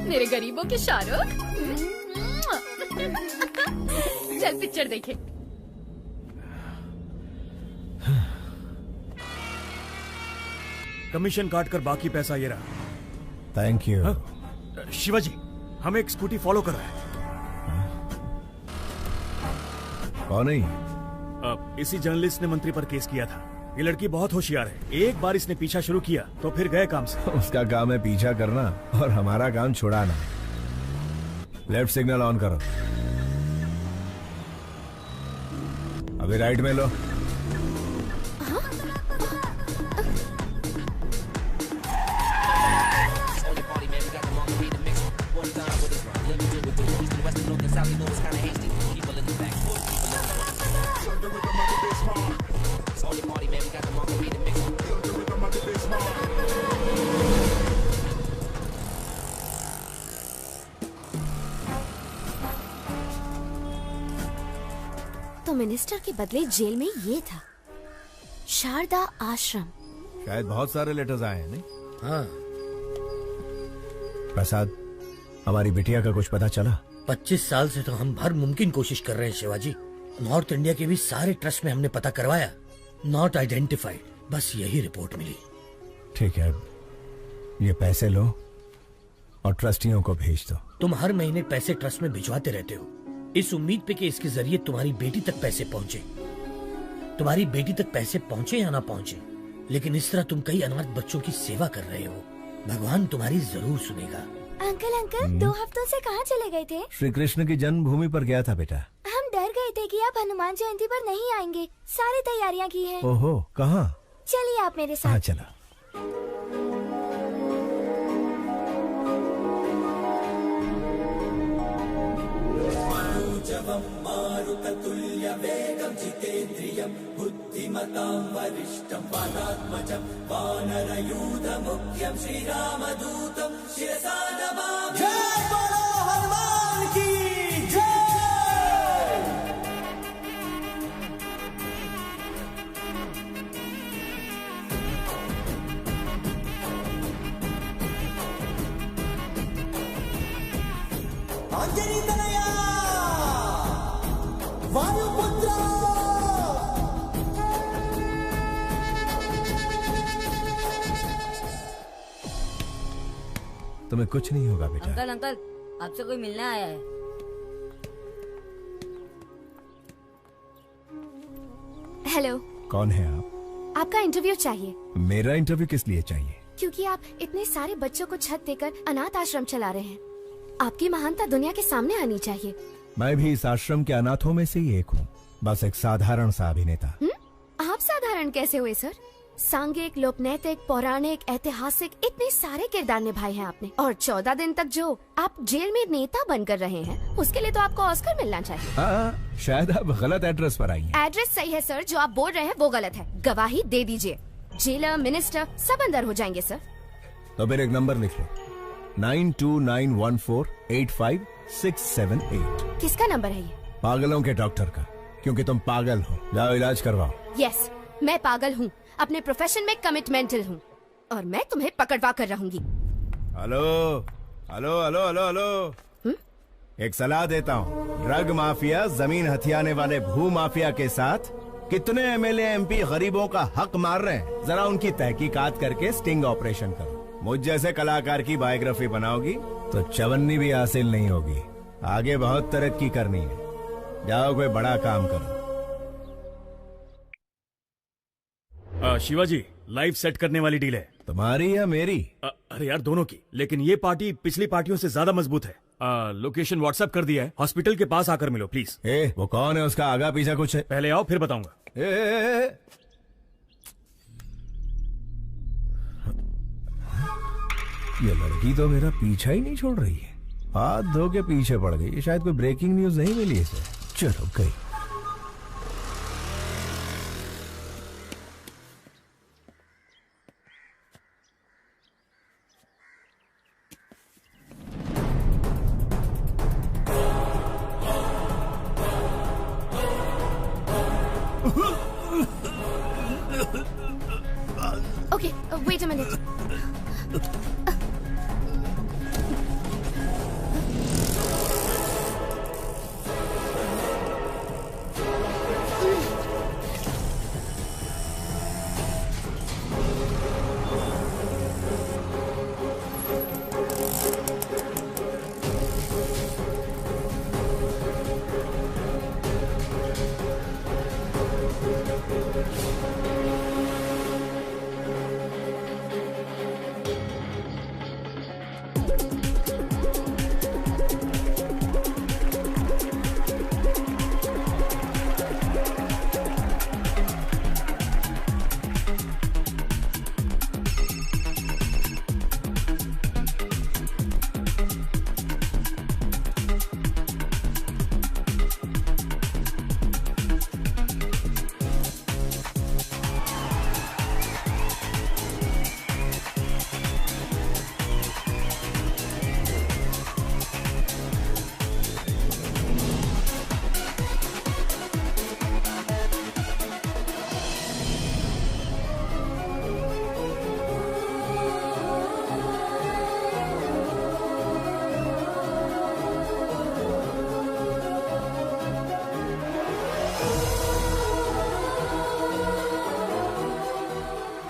मेरे गरीबों के शाहरुख। चल पिक्चर देखे। कमीशन काट कर बाकी पैसा ये रहा। Thank you. शिवाजी, हमें एक स्कूटी फॉलो कर रहा है। कौन है? इसी जर्नलिस्ट ने मंत्री पर केस किया था। ये लड़की बहुत होशियार है, एक बार इसने पीछा शुरू किया तो फिर गए काम से। उसका काम है पीछा करना और हमारा काम छुड़ाना। लेफ्ट सिग्नल ऑन करो। अभी राइट में लो। तो मिनिस्टर के बदले जेल में ये था, शारदा आश्रम। शायद बहुत सारे लेटर्स आए हैं, नहीं? हाँ। प्रसाद, हमारी बिटिया का कुछ पता चला? 25 साल से तो हम हर मुमकिन कोशिश कर रहे हैं शिवाजी। नॉर्थ इंडिया के भी सारे ट्रस्ट में हमने पता करवाया, नॉट आइडेंटिफाइड। बस यही रिपोर्ट मिली। ठीक है, ये पैसे लो और ट्रस्टियों को भेज दो। तुम हर महीने पैसे ट्रस्ट में भिजवाते रहते हो, इस उम्मीद पे कि इसके जरिए तुम्हारी बेटी तक पैसे पहुंचे। तुम्हारी बेटी तक पैसे पहुंचे या ना पहुंचे, लेकिन इस तरह तुम कई अनाथ बच्चों की सेवा कर रहे हो। भगवान तुम्हारी जरूर सुनेगा। अंकल 2 हफ्तों से कहाँ चले गए थे? श्री कृष्ण की जन्मभूमि पर गया था बेटा। हम डर गए थे कि आप हनुमान जयंती पर नहीं आएंगे। सारी तैयारियां की हैं। ओहो, कहाँ? चलिए आप मेरे साथ। हाँ चला। मारुततुल्य वेगं जितेन्द्रियं बुद्धिमतां वरिष्ठं वातात्मजं वानरयूथमुख्यं श्रीरामदूतं शिरसा नमामि। जय बोलो हनुमान की जय। अंजनी तनया वायुपुत्र तुम्हें कुछ नहीं होगा बेटा। अंकल अंकल, आपसे कोई मिलने आया है। हेलो। कौन है आप? आपका इंटरव्यू चाहिए। मेरा इंटरव्यू किस लिए चाहिए? क्योंकि आप इतने सारे बच्चों को छत देकर अनाथ आश्रम चला रहे हैं। आपकी महानता दुनिया के सामने आनी चाहिए। मैं भी इस आश्रम के अनाथों में से ही एक हूँ, बस एक साधारण सा अभिनेता। आप साधारण कैसे हुए सर? सांघिक, लोकनैतिक, पौराणिक, ऐतिहासिक इतने सारे किरदार निभाए हैं आपने, और 14 दिन तक जो आप जेल में नेता बनकर रहे हैं, उसके लिए तो आपको ऑस्कर मिलना चाहिए। शायद आप गलत एड्रेस पर आई हैं। एड्रेस सही है सर, जो आप बोल रहे हैं वो गलत है। गवाही दे दीजिए, जेलर, मिनिस्टर सब अंदर हो जाएंगे सर। तो फिर एक नंबर लिख लो, 9291485678। किसका नंबर है ये? पागलों के डॉक्टर का, क्योंकि तुम पागल हो। जाओ इलाज करवाओ। यस, मैं पागल हूँ, अपने प्रोफेशन में कमिटमेंटल हूँ, और मैं तुम्हें पकड़वा कर रहूंगी। Hello hello hello hello hello, एक सलाह देता हूँ। ड्रग माफिया, जमीन हथियाने वाले भू माफिया के साथ कितने एमएलए एमपी गरीबों का हक मार रहे हैं, जरा उनकी तहकीकात करके स्टिंग ऑपरेशन करो। मुझ जैसे कलाकार की बायोग्राफी बनाओगी तो चवन्नी भी हासिल नहीं होगी। आगे बहुत तरक्की करनी है, जाओ कोई बड़ा काम करो। शिवाजी, लाइव सेट करने वाली डील है। तुम्हारी या मेरी? अरे यार दोनों की, लेकिन ये पार्टी पिछली पार्टियों से ज्यादा मजबूत है। लोकेशन व्हाट्सएप कर दिया है, हॉस्पिटल के पास आकर मिलो प्लीज। वो कौन है, उसका आगा पीछा कुछ है? पहले आओ फिर बताऊंगा। ये लड़की तो मेरा पीछा ही नहीं छोड़ रही है, हाथ धो के पीछे पड़ गई। शायद कोई ब्रेकिंग न्यूज नहीं मिली इसे। चलो गई। Okay, wait a minute.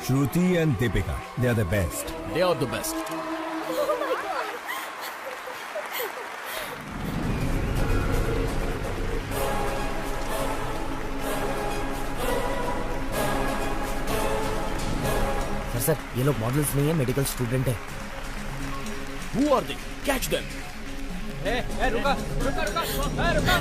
Shruti and Deepika, they are the best. They are the best. Sir, ये लोग मॉडल्स नहीं है, मेडिकल स्टूडेंट है। Who are they? Catch them. रुका रुका रुका रुका।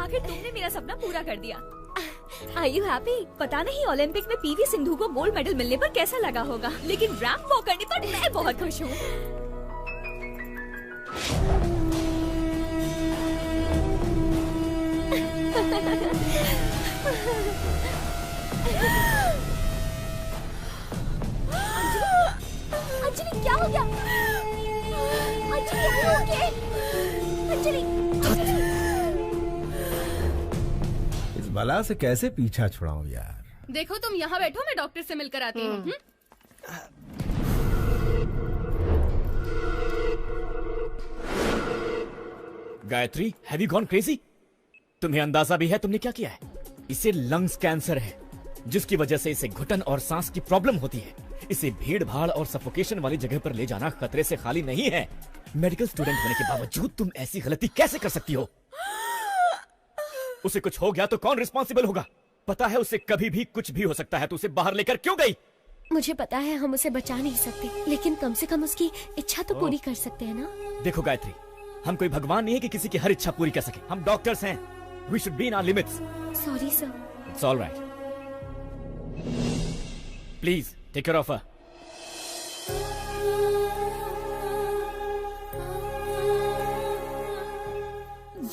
आखिर तुमने मेरा सपना पूरा कर दिया। Are you happy? पता नहीं ओलंपिक में पीवी सिंधु को गोल्ड मेडल मिलने पर कैसा लगा होगा, लेकिन रैंप वॉक करने पर मैं बहुत खुश हूँ। अंजलि क्या हो गया? Anjali are you okay? Anjali इस बला से कैसे पीछा छुड़ाऊं यार। देखो तुम यहाँ बैठो, मैं डॉक्टर से मिलकर आती हूँ। Gayatri, have you gone crazy? तुम्हें अंदाजा भी है तुमने क्या किया है? इसे लंग्स कैंसर है, जिसकी वजह से इसे घुटन और सांस की प्रॉब्लम होती है। इसे भीड़ भाड़ और सफोकेशन वाली जगह पर ले जाना खतरे से खाली नहीं है। मेडिकल स्टूडेंट होने के बावजूद तुम ऐसी गलती कैसे कर सकती हो? उसे कुछ हो गया तो कौन रिस्पॉन्सिबल होगा? पता है उसे कभी भी कुछ भी हो सकता है, तो उसे बाहर लेकर क्यों गई? मुझे पता है हम उसे बचा नहीं सकते, लेकिन कम से कम उसकी इच्छा तो पूरी कर सकते हैं ना। देखो गायत्री, हम कोई भगवान नहीं है कि किसी की हर इच्छा पूरी कर सके। हम डॉक्टर्स हैं। We should be in our limits. Sorry sir. It's all right. Please take care of her.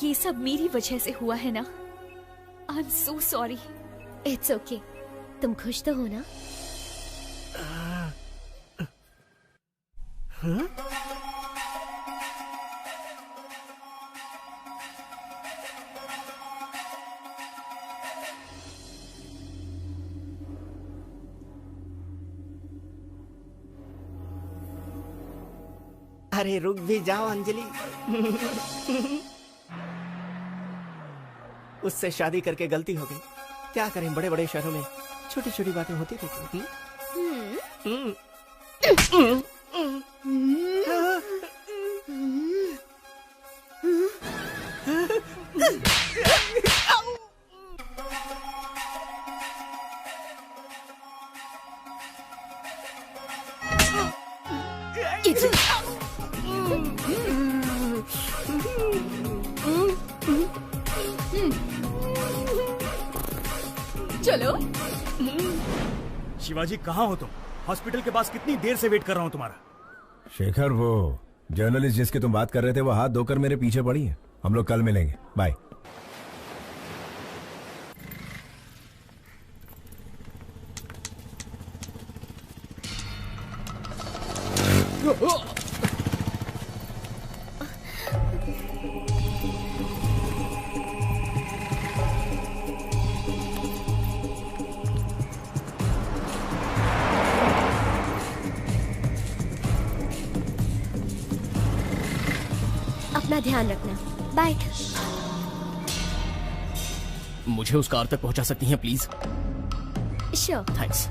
ये सब मेरी वजह से हुआ है ना। I'm so sorry. It's okay. तुम खुश तो हो ना? हाँ? अरे रुक भी जाओ अंजलि। उससे शादी करके गलती हो गई। क्या करें, बड़े बड़े शहरों में छोटी छोटी बातें होती रहती हैं। चलो। शिवाजी कहाँ हो तुम? हॉस्पिटल के पास कितनी देर से वेट कर रहा हूँ तुम्हारा। शेखर, वो जर्नलिस्ट जिसकी तुम बात कर रहे थे वो हाथ धोकर मेरे पीछे पड़ी है। हम लोग कल मिलेंगे। बाय। अपना ध्यान रखना। बाय। मुझे उस कार तक पहुंचा सकती हैं प्लीज? श्योर। थैंक्स।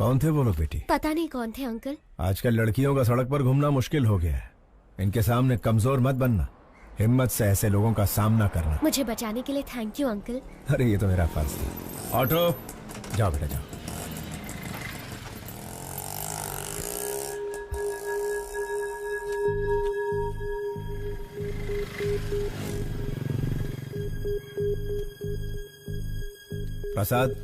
कौन थे वो लोग बेटी? पता नहीं कौन थे अंकल। आजकल लड़कियों का सड़क पर घूमना मुश्किल हो गया है। इनके सामने कमजोर मत बनना, हिम्मत से ऐसे लोगों का सामना करना। मुझे बचाने के लिए थैंक यू अंकल। अरे ये तो मेरा फर्ज था। ऑटो जाओ बेटा जाओ। प्रसाद,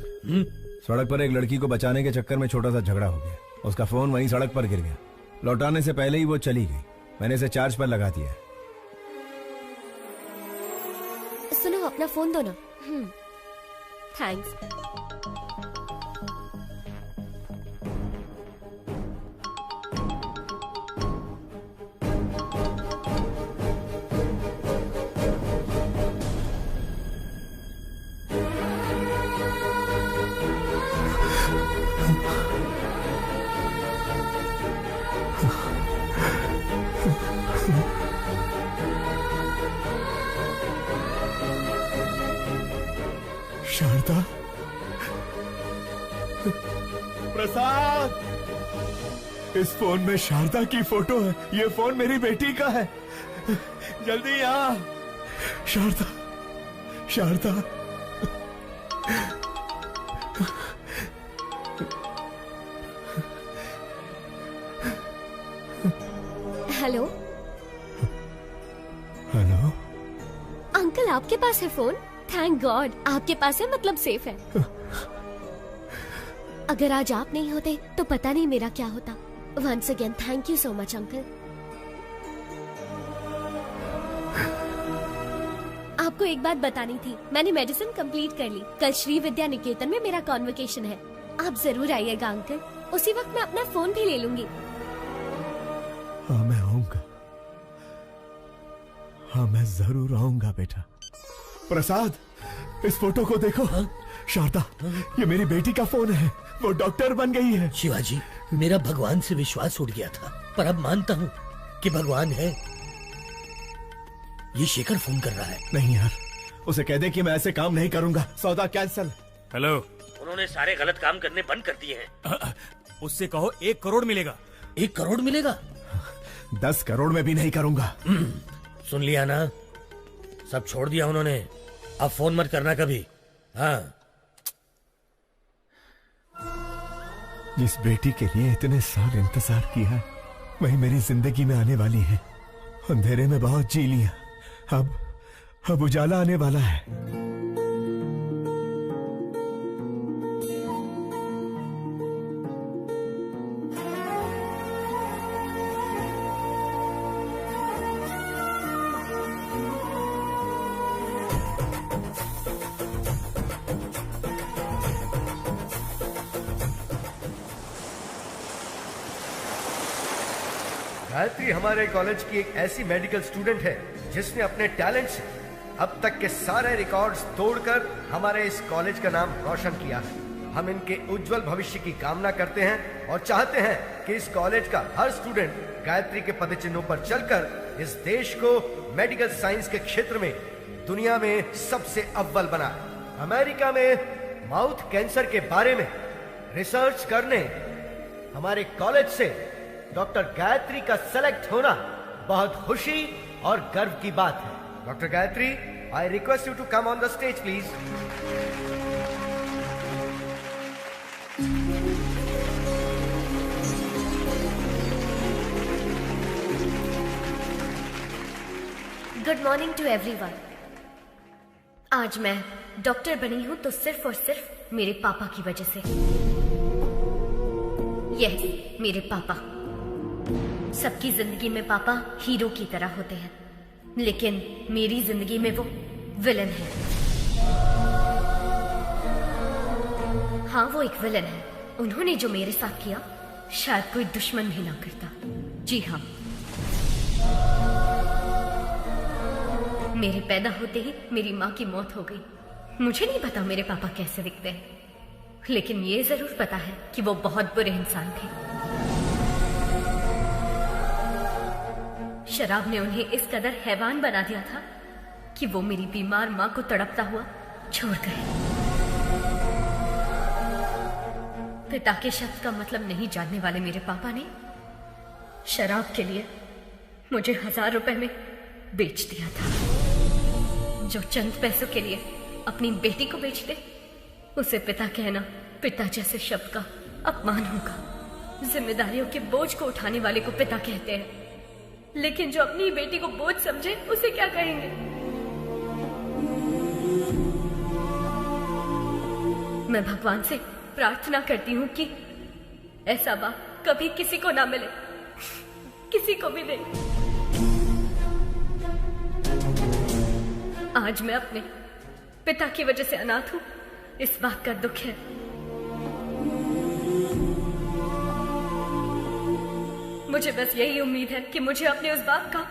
सड़क पर एक लड़की को बचाने के चक्कर में छोटा सा झगड़ा हो गया। उसका फोन वहीं सड़क पर गिर गया। लौटाने से पहले ही वो चली गई। मैंने इसे चार्ज पर लगा दिया। सुनो, अपना फोन दो ना। थैंक्स। शारदा, प्रसाद, इस फोन में शारदा की फोटो है। ये फोन मेरी बेटी का है। जल्दी आ। Sharda, Sharda. Hello. Hello. Uncle, आपके पास है फोन? थैंक गॉड, आपके पास है, मतलब सेफ है। अगर आज आप नहीं होते तो पता नहीं मेरा क्या होता। Once again thank you so much uncle. आपको एक बात बतानी थी, मैंने मेडिसिन कंप्लीट कर ली। कल श्री विद्या निकेतन में मेरा कॉन्वोकेशन है। आप जरूर आइएगा अंकल। उसी वक्त मैं अपना फोन भी ले लूंगी। हाँ मैं आऊंगा। हाँ मैं जरूर आऊंगा बेटा। प्रसाद, इस फोटो को देखो। शारदा, ये मेरी बेटी का फोन है। वो डॉक्टर बन गई है। शिवाजी, मेरा भगवान से विश्वास उठ गया था, पर अब मानता हूँ कि भगवान है। ये शेखर फोन कर रहा है। नहीं यार, उसे कह दे कि मैं ऐसे काम नहीं करूंगा। सौदा कैंसिल। हेलो। उन्होंने सारे गलत काम करने बंद कर दिए हैं। उससे कहो 1 करोड़ मिलेगा। 1 करोड़ मिलेगा? 10 करोड़ में भी नहीं करूंगा। सुन लिया ना, सब छोड़ दिया उन्होंने। अब फोन मत करना कभी। हाँ। जिस बेटी के लिए इतने साल इंतजार किया है, वही मेरी जिंदगी में आने वाली है। अंधेरे में बहुत जी लिया, अब उजाला आने वाला है। गायत्री हमारे कॉलेज की एक ऐसी मेडिकल स्टूडेंट है जिसने अपने टैलेंट से अब तक के सारे रिकॉर्ड्स तोड़कर हमारे इस कॉलेज का नाम रोशन किया है। हम इनके उज्जवल भविष्य की कामना करते हैं और चाहते हैं कि इस कॉलेज का हर स्टूडेंट गायत्री के पदचिन्हों पर चलकर इस देश को मेडिकल साइंस के क्षेत्र में दुनिया में सबसे अव्वल बनाए। अमेरिका में माउथ कैंसर के बारे में रिसर्च करने हमारे कॉलेज से डॉक्टर गायत्री का सेलेक्ट होना बहुत खुशी और गर्व की बात है। Doctor Gayatri, I request you to come on the stage please. Good morning to everyone. आज मैं डॉक्टर बनी हूं तो सिर्फ और सिर्फ मेरे पापा की वजह से। यस, मेरे पापा। सबकी जिंदगी में पापा हीरो की तरह होते हैं, लेकिन मेरी जिंदगी में वो विलन है। हाँ, वो एक विलन है। उन्होंने जो मेरे साथ किया शायद कोई दुश्मन भी ना करता। जी हाँ, मेरे पैदा होते ही मेरी माँ की मौत हो गई। मुझे नहीं पता मेरे पापा कैसे दिखते हैं, लेकिन ये जरूर पता है कि वो बहुत बुरे इंसान थे। शराब ने उन्हें इस कदर हैवान बना दिया था कि वो मेरी बीमार माँ को तड़पता हुआ छोड़ गए। पिता के शब्द का मतलब नहीं जानने वाले मेरे पापा ने शराब के लिए मुझे 1000 रुपए में बेच दिया था। जो चंद पैसों के लिए अपनी बेटी को बेच दे उसे पिता कहना पिता जैसे शब्द का अपमान होगा। जिम्मेदारियों के बोझ को उठाने वाले को पिता कहते हैं, लेकिन जो अपनी बेटी को बोझ समझे उसे क्या कहेंगे? मैं भगवान से प्रार्थना करती हूँ कि ऐसा बाप कभी किसी को ना मिले, किसी को भी नहीं। आज मैं अपने पिता की वजह से अनाथ हूँ, इस बात का दुख है। मुझे बस यही उम्मीद है कि मुझे अपने उस बाप का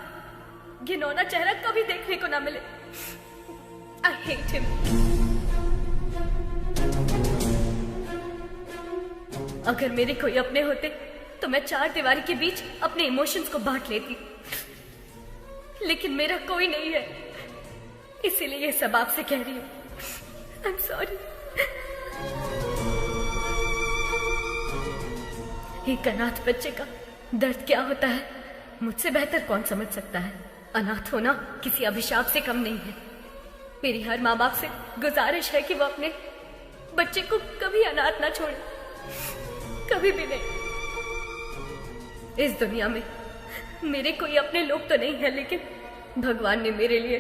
घिनौना चेहरा कभी देखने को ना मिले। I hate him. अगर मेरे कोई अपने होते तो मैं 4 दीवारी के बीच अपने इमोशंस को बांट लेती, लेकिन मेरा कोई नहीं है, इसीलिए ये सब आपसे कह रही हूँ। I'm sorry. एक अनाथ बच्चे का दर्द क्या होता है मुझसे बेहतर कौन समझ सकता है। अनाथ होना किसी अभिशाप से कम नहीं है। मेरी हर माँ बाप से गुजारिश है कि वो अपने बच्चे को कभी अनाथ ना छोड़े, कभी भी नहीं। इस दुनिया में मेरे कोई अपने लोग तो नहीं है, लेकिन भगवान ने मेरे लिए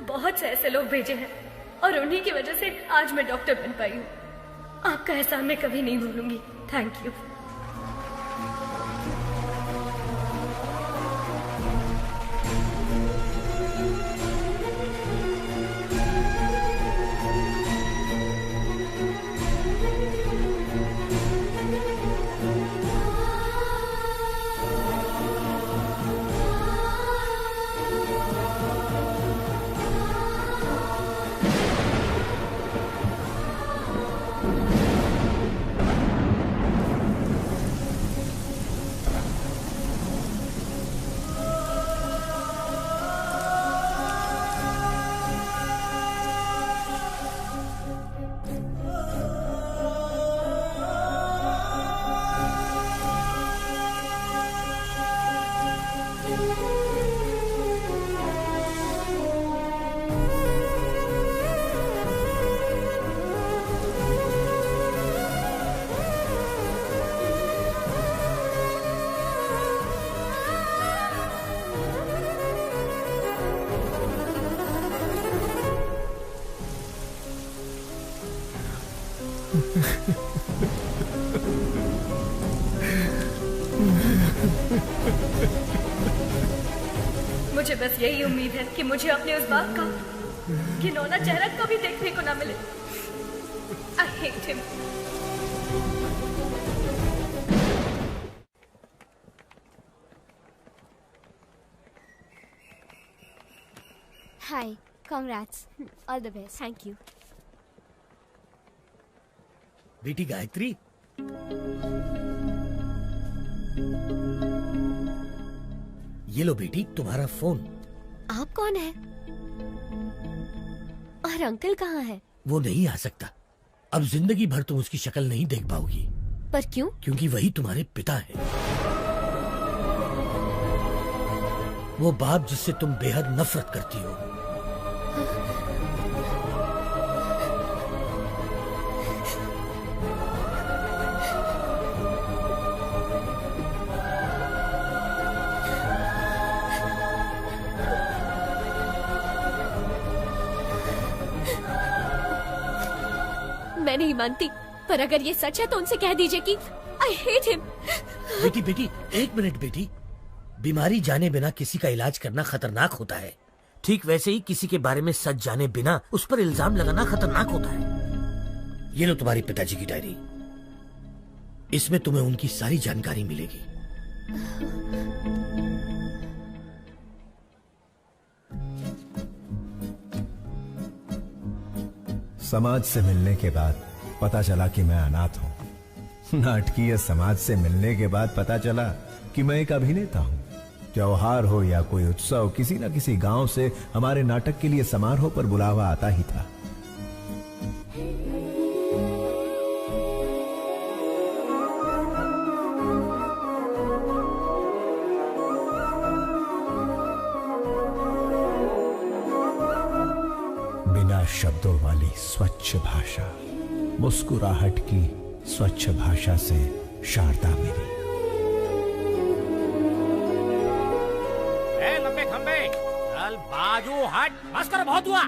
बहुत से ऐसे लोग भेजे हैं और उन्हीं की वजह से आज मैं डॉक्टर बन पाई हूँ। आपका एहसान मैं कभी नहीं भूलूंगी। Thank you. मुझे बस यही उम्मीद है कि मुझे अपने उस बाप का घिनौना चेहरा कभी देखने को ना मिले। I hate him. Hi, congrats. All the best. Thank you. बेटी गायत्री, ये लो बेटी तुम्हारा फोन। आप कौन है? और अंकल कहाँ है? वो नहीं आ सकता। अब जिंदगी भर तुम उसकी शक्ल नहीं देख पाओगी। पर क्यों? क्योंकि वही तुम्हारे पिता है, वो बाप जिससे तुम बेहद नफरत करती हो। मैं नहीं मानती, पर अगर ये सच है तो उनसे कह दीजिए कि I hate him. बेटी बेटी, एक मिनट बेटी। बीमारी जाने बिना किसी का इलाज करना खतरनाक होता है। ठीक वैसे ही किसी के बारे में सच जाने बिना उस पर इल्जाम लगाना खतरनाक होता है। ये लो तुम्हारे पिताजी की डायरी, इसमें तुम्हें उनकी सारी जानकारी मिलेगी। समाज से मिलने के बाद पता चला कि मैं अनाथ हूं। नाटकीय समाज से मिलने के बाद पता चला कि मैं एक अभिनेता हूं। त्योहार हो या कोई उत्सव, किसी न किसी गांव से हमारे नाटक के लिए समारोह पर बुलावा आता ही था। शब्दों वाली स्वच्छ भाषा, मुस्कुराहट की स्वच्छ भाषा से शारदा मेरी। लंबे खंबे चल बाजू हट, बस कर, बहुत हुआ।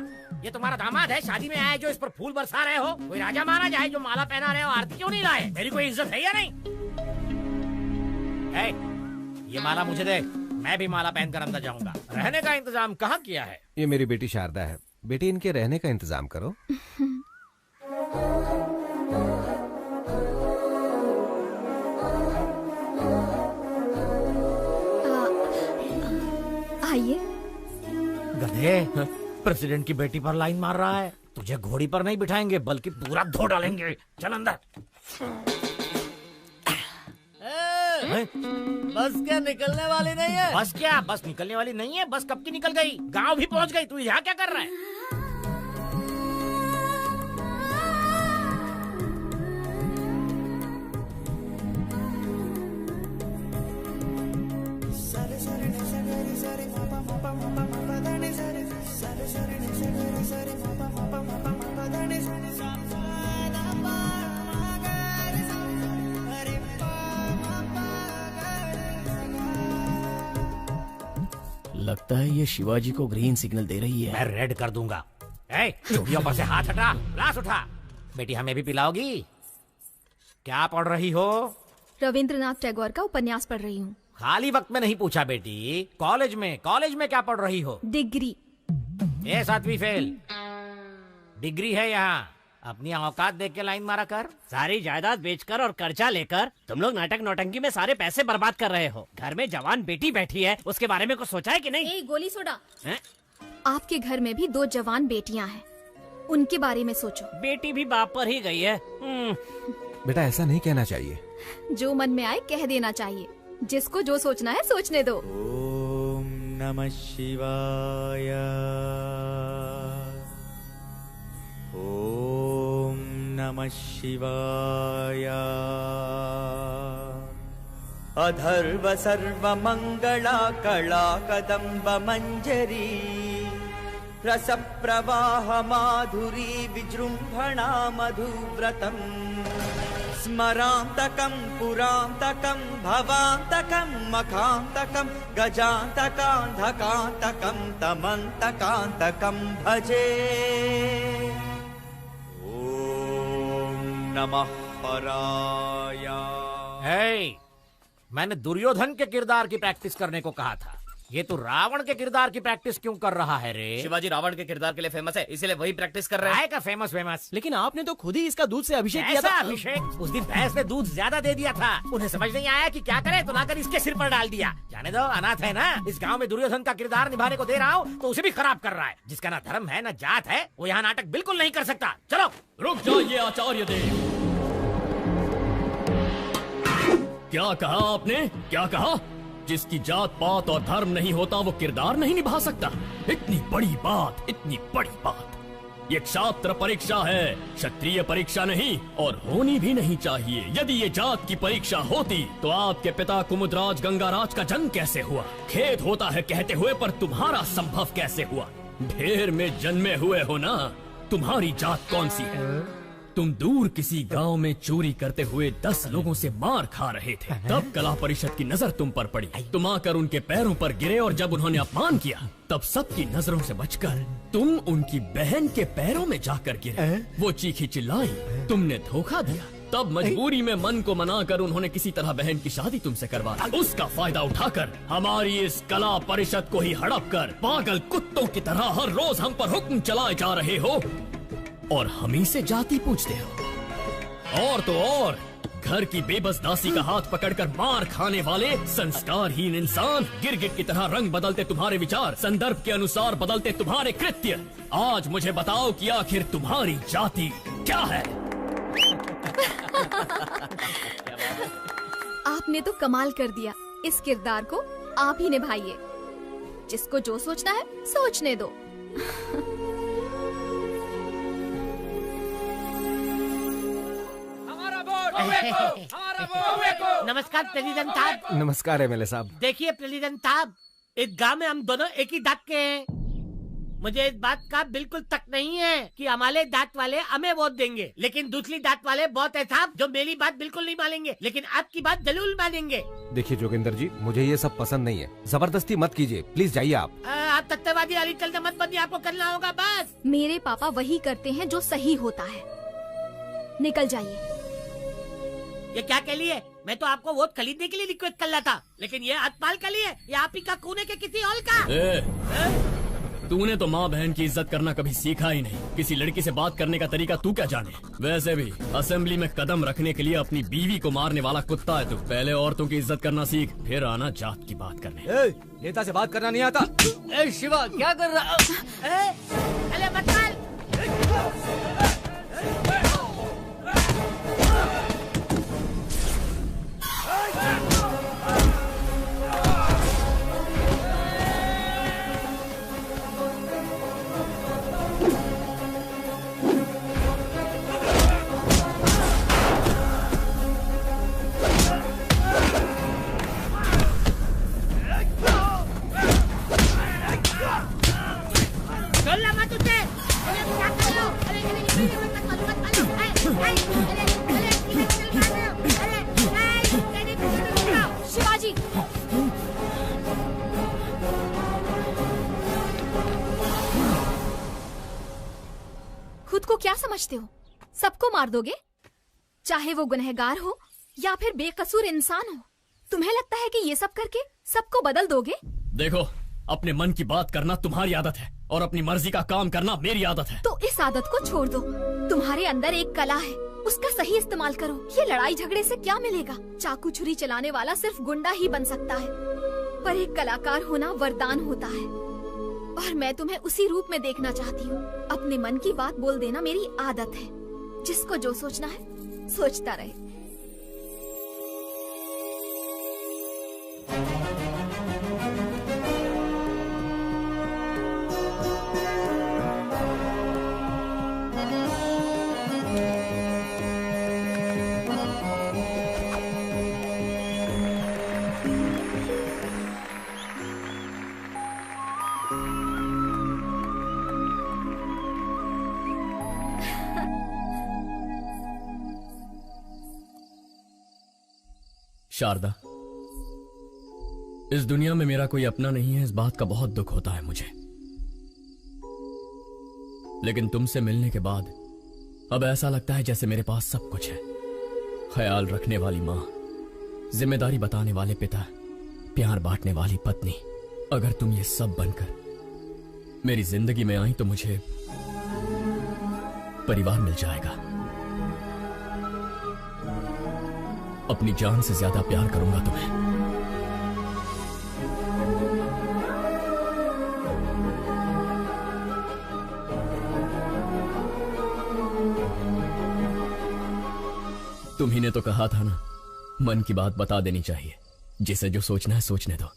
ये तुम्हारा दामाद है, शादी में आए जो इस पर फूल बरसा रहे हो? कोई राजा महाराजा है जो माला पहना रहे हो? आरती क्यों नहीं लाए? मेरी कोई इज्जत है या नहीं? ये माला मुझे दे, मैं भी माला पहनकर अंदर जाऊंगा। रहने का इंतजाम कहाँ किया है? ये मेरी बेटी शारदा है। बेटी, इनके रहने का इंतजाम करो। आइए। गधे, प्रेसिडेंट की बेटी पर लाइन मार रहा है। तुझे घोड़ी पर नहीं बिठाएंगे बल्कि पूरा धो डालेंगे। चल अंदर। बस क्या निकलने वाली नहीं है? बस क्या? बस निकलने वाली नहीं है? बस कब की निकल गई, गांव भी पहुंच गई। तू यहाँ क्या कर रहा है? लगता है ये शिवाजी को ग्रीन सिग्नल दे रही है। मैं रेड कर दूंगा। चूड़ियों पर से हाथ हटा, ग्लास उठा। बेटी, हमें भी पिलाओगी? क्या पढ़ रही हो? रविंद्रनाथ टैगोर का उपन्यास पढ़ रही हूँ। खाली वक्त में नहीं पूछा बेटी। कॉलेज में क्या पढ़ रही हो? डिग्री। 7वीं फेल। डिग्री है यहाँ। अपनी औकात देख के लाइन मारा कर। सारी जायदाद बेचकर और कर्जा लेकर तुम लोग नाटक नौटंकी में सारे पैसे बर्बाद कर रहे हो। घर में जवान बेटी बैठी है, उसके बारे में कुछ सोचा है कि नहीं? गोली सोडा। आपके घर में भी 2 जवान बेटियां हैं, उनके बारे में सोचो। बेटी भी बाप पर ही गई है। बेटा, ऐसा नहीं कहना चाहिए। जो मन में आए कह देना चाहिए। जिसको जो सोचना है सोचने दो। ओम नमः शिवाय। ओम नमः शिवाय। अधर्व सर्व मंगला कला कदम्ब मंजरी रस प्रवाह माधुरी विजृंभणा मधुव्रतम् स्मरांतकं पुरांतकं भवांतकं मखांतकं गजांतकांधकांतकं तमंतकांतकं भजे। ओम नमः हराय। मैंने दुर्योधन के किरदार की प्रैक्टिस करने को कहा था। ये तो रावण के किरदार की प्रैक्टिस क्यों कर रहा है रे? शिवाजी रावण के किरदार के लिए फेमस है, इसीलिए वही प्रैक्टिस कर रहे हैं। का फेमस। लेकिन आपने तो खुद ही इसका दूध से अभिषेक किया था। अभिषेक? उस दिन भैंस ने दूध ज्यादा दे दिया था। उन्हें समझ नहीं आया कि क्या करे, तो लाकर इसके सिर पर डाल दिया। जाने दो, अनाथ है ना। इस गांव में दुर्योधन का किरदार निभाने को दे रहा हूँ तो उसे भी खराब कर रहा है। जिसका ना धर्म है ना जात है, वो यहाँ नाटक बिल्कुल नहीं कर सकता। चलो। रुक जाइए आचार्य देव। क्या कहा आपने? क्या कहा? जिसकी जात पात और धर्म नहीं होता वो किरदार नहीं निभा सकता? इतनी बड़ी बात, इतनी बड़ी बात। ये क्षात्र परीक्षा है, क्षत्रिय परीक्षा नहीं, और होनी भी नहीं चाहिए। यदि ये जात की परीक्षा होती तो आपके पिता कुमुदराज गंगाराज का जन्म कैसे हुआ? खेद होता है कहते हुए, पर तुम्हारा संभव कैसे हुआ? ढेर में जन्मे हुए हो ना। तुम्हारी जात कौन सी है? तुम दूर किसी गांव में चोरी करते हुए 10 लोगों से मार खा रहे थे। तब कला परिषद की नजर तुम पर पड़ी। तुम आकर उनके पैरों पर गिरे और जब उन्होंने अपमान किया तब सबकी नजरों से बचकर तुम उनकी बहन के पैरों में जाकर गिरे। वो चीखी चिल्लाई, तुमने धोखा दिया। तब मजबूरी में मन को मनाकर उन्होंने किसी तरह बहन की शादी तुमसे करवा दी। उसका फायदा उठाकर हमारी इस कला परिषद को ही हड़प कर पागल कुत्तों की तरह हर रोज हम पर हुक्म चलाए जा रहे हो और हम ही से जाति पूछते हो। और तो और घर की बेबस दासी का हाथ पकड़कर मार खाने वाले संस्कारहीन इंसान, गिरगिट की तरह रंग बदलते तुम्हारे विचार, संदर्भ के अनुसार बदलते तुम्हारे कृत्य। आज मुझे बताओ कि आखिर तुम्हारी जाति क्या है? आपने तो कमाल कर दिया। इस किरदार को आप ही निभाइए। जिसको जो सोचना है सोचने दो। नमस्कार प्रेसिडेंट साहब। नमस्कार एमएलए साहब। देखिए प्रेसिडेंट साहब, इस गांव में हम दोनों एक ही दाग के हैं। मुझे इस बात का बिल्कुल तक नहीं है कि हमारे दांत वाले हमें वोट देंगे, लेकिन दूसरी दांत वाले बहुत है साहब जो मेरी बात बिल्कुल नहीं मानेंगे, लेकिन आपकी बात जरूर मानेंगे। देखिए जोगिंदर जी, मुझे ये सब पसंद नहीं है, जबरदस्ती मत कीजिए, प्लीज जाइए आप। आप तत्ववादी अली चलते मत बनिए, आपको करना होगा बस। मेरे पापा वही करते हैं जो सही होता है। निकल जाइए। ये क्या के लिए? मैं तो आपको वोट खरीदने के लिए रिक्वेस्ट कर रहा था, लेकिन ये हथपाल के लिए या आप ही का खूने के किसी और का? तूने तो माँ बहन की इज्जत करना कभी सीखा ही नहीं। किसी लड़की से बात करने का तरीका तू क्या जाने? वैसे भी असेंबली में कदम रखने के लिए अपनी बीवी को मारने वाला कुत्ता है तू। पहले औरतों की इज्जत करना सीख, फिर आना जात की बात करने। नेता से बात करना नहीं आता। शिवा क्या कर रहा? अरे बचाल! शिवाजी, खुद को क्या समझते हो? सबको मार दोगे, चाहे वो गुनहगार हो या फिर बेकसूर इंसान हो। तुम्हें लगता है कि ये सब करके सबको बदल दोगे? देखो, अपने मन की बात करना तुम्हारी आदत है और अपनी मर्जी का काम करना मेरी आदत है। तो इस आदत को छोड़ दो। तुम्हारे अंदर एक कला है, उसका सही इस्तेमाल करो। ये लड़ाई झगड़े से क्या मिलेगा? चाकू छुरी चलाने वाला सिर्फ गुंडा ही बन सकता है, पर एक कलाकार होना वरदान होता है, और मैं तुम्हें उसी रूप में देखना चाहती हूँ। अपने मन की बात बोल देना मेरी आदत है। जिसको जो सोचना है सोचता रहे। शारदा, इस दुनिया में मेरा कोई अपना नहीं है, इस बात का बहुत दुख होता है मुझे। लेकिन तुमसे मिलने के बाद अब ऐसा लगता है जैसे मेरे पास सब कुछ है। ख्याल रखने वाली माँ, जिम्मेदारी बताने वाले पिता, प्यार बांटने वाली पत्नी। अगर तुम ये सब बनकर मेरी जिंदगी में आई तो मुझे परिवार मिल जाएगा। अपनी जान से ज्यादा प्यार करूंगा तुम्हें। तुम्ही ने तो कहा था ना, मन की बात बता देनी चाहिए। जिसे जो सोचना है सोचने दो।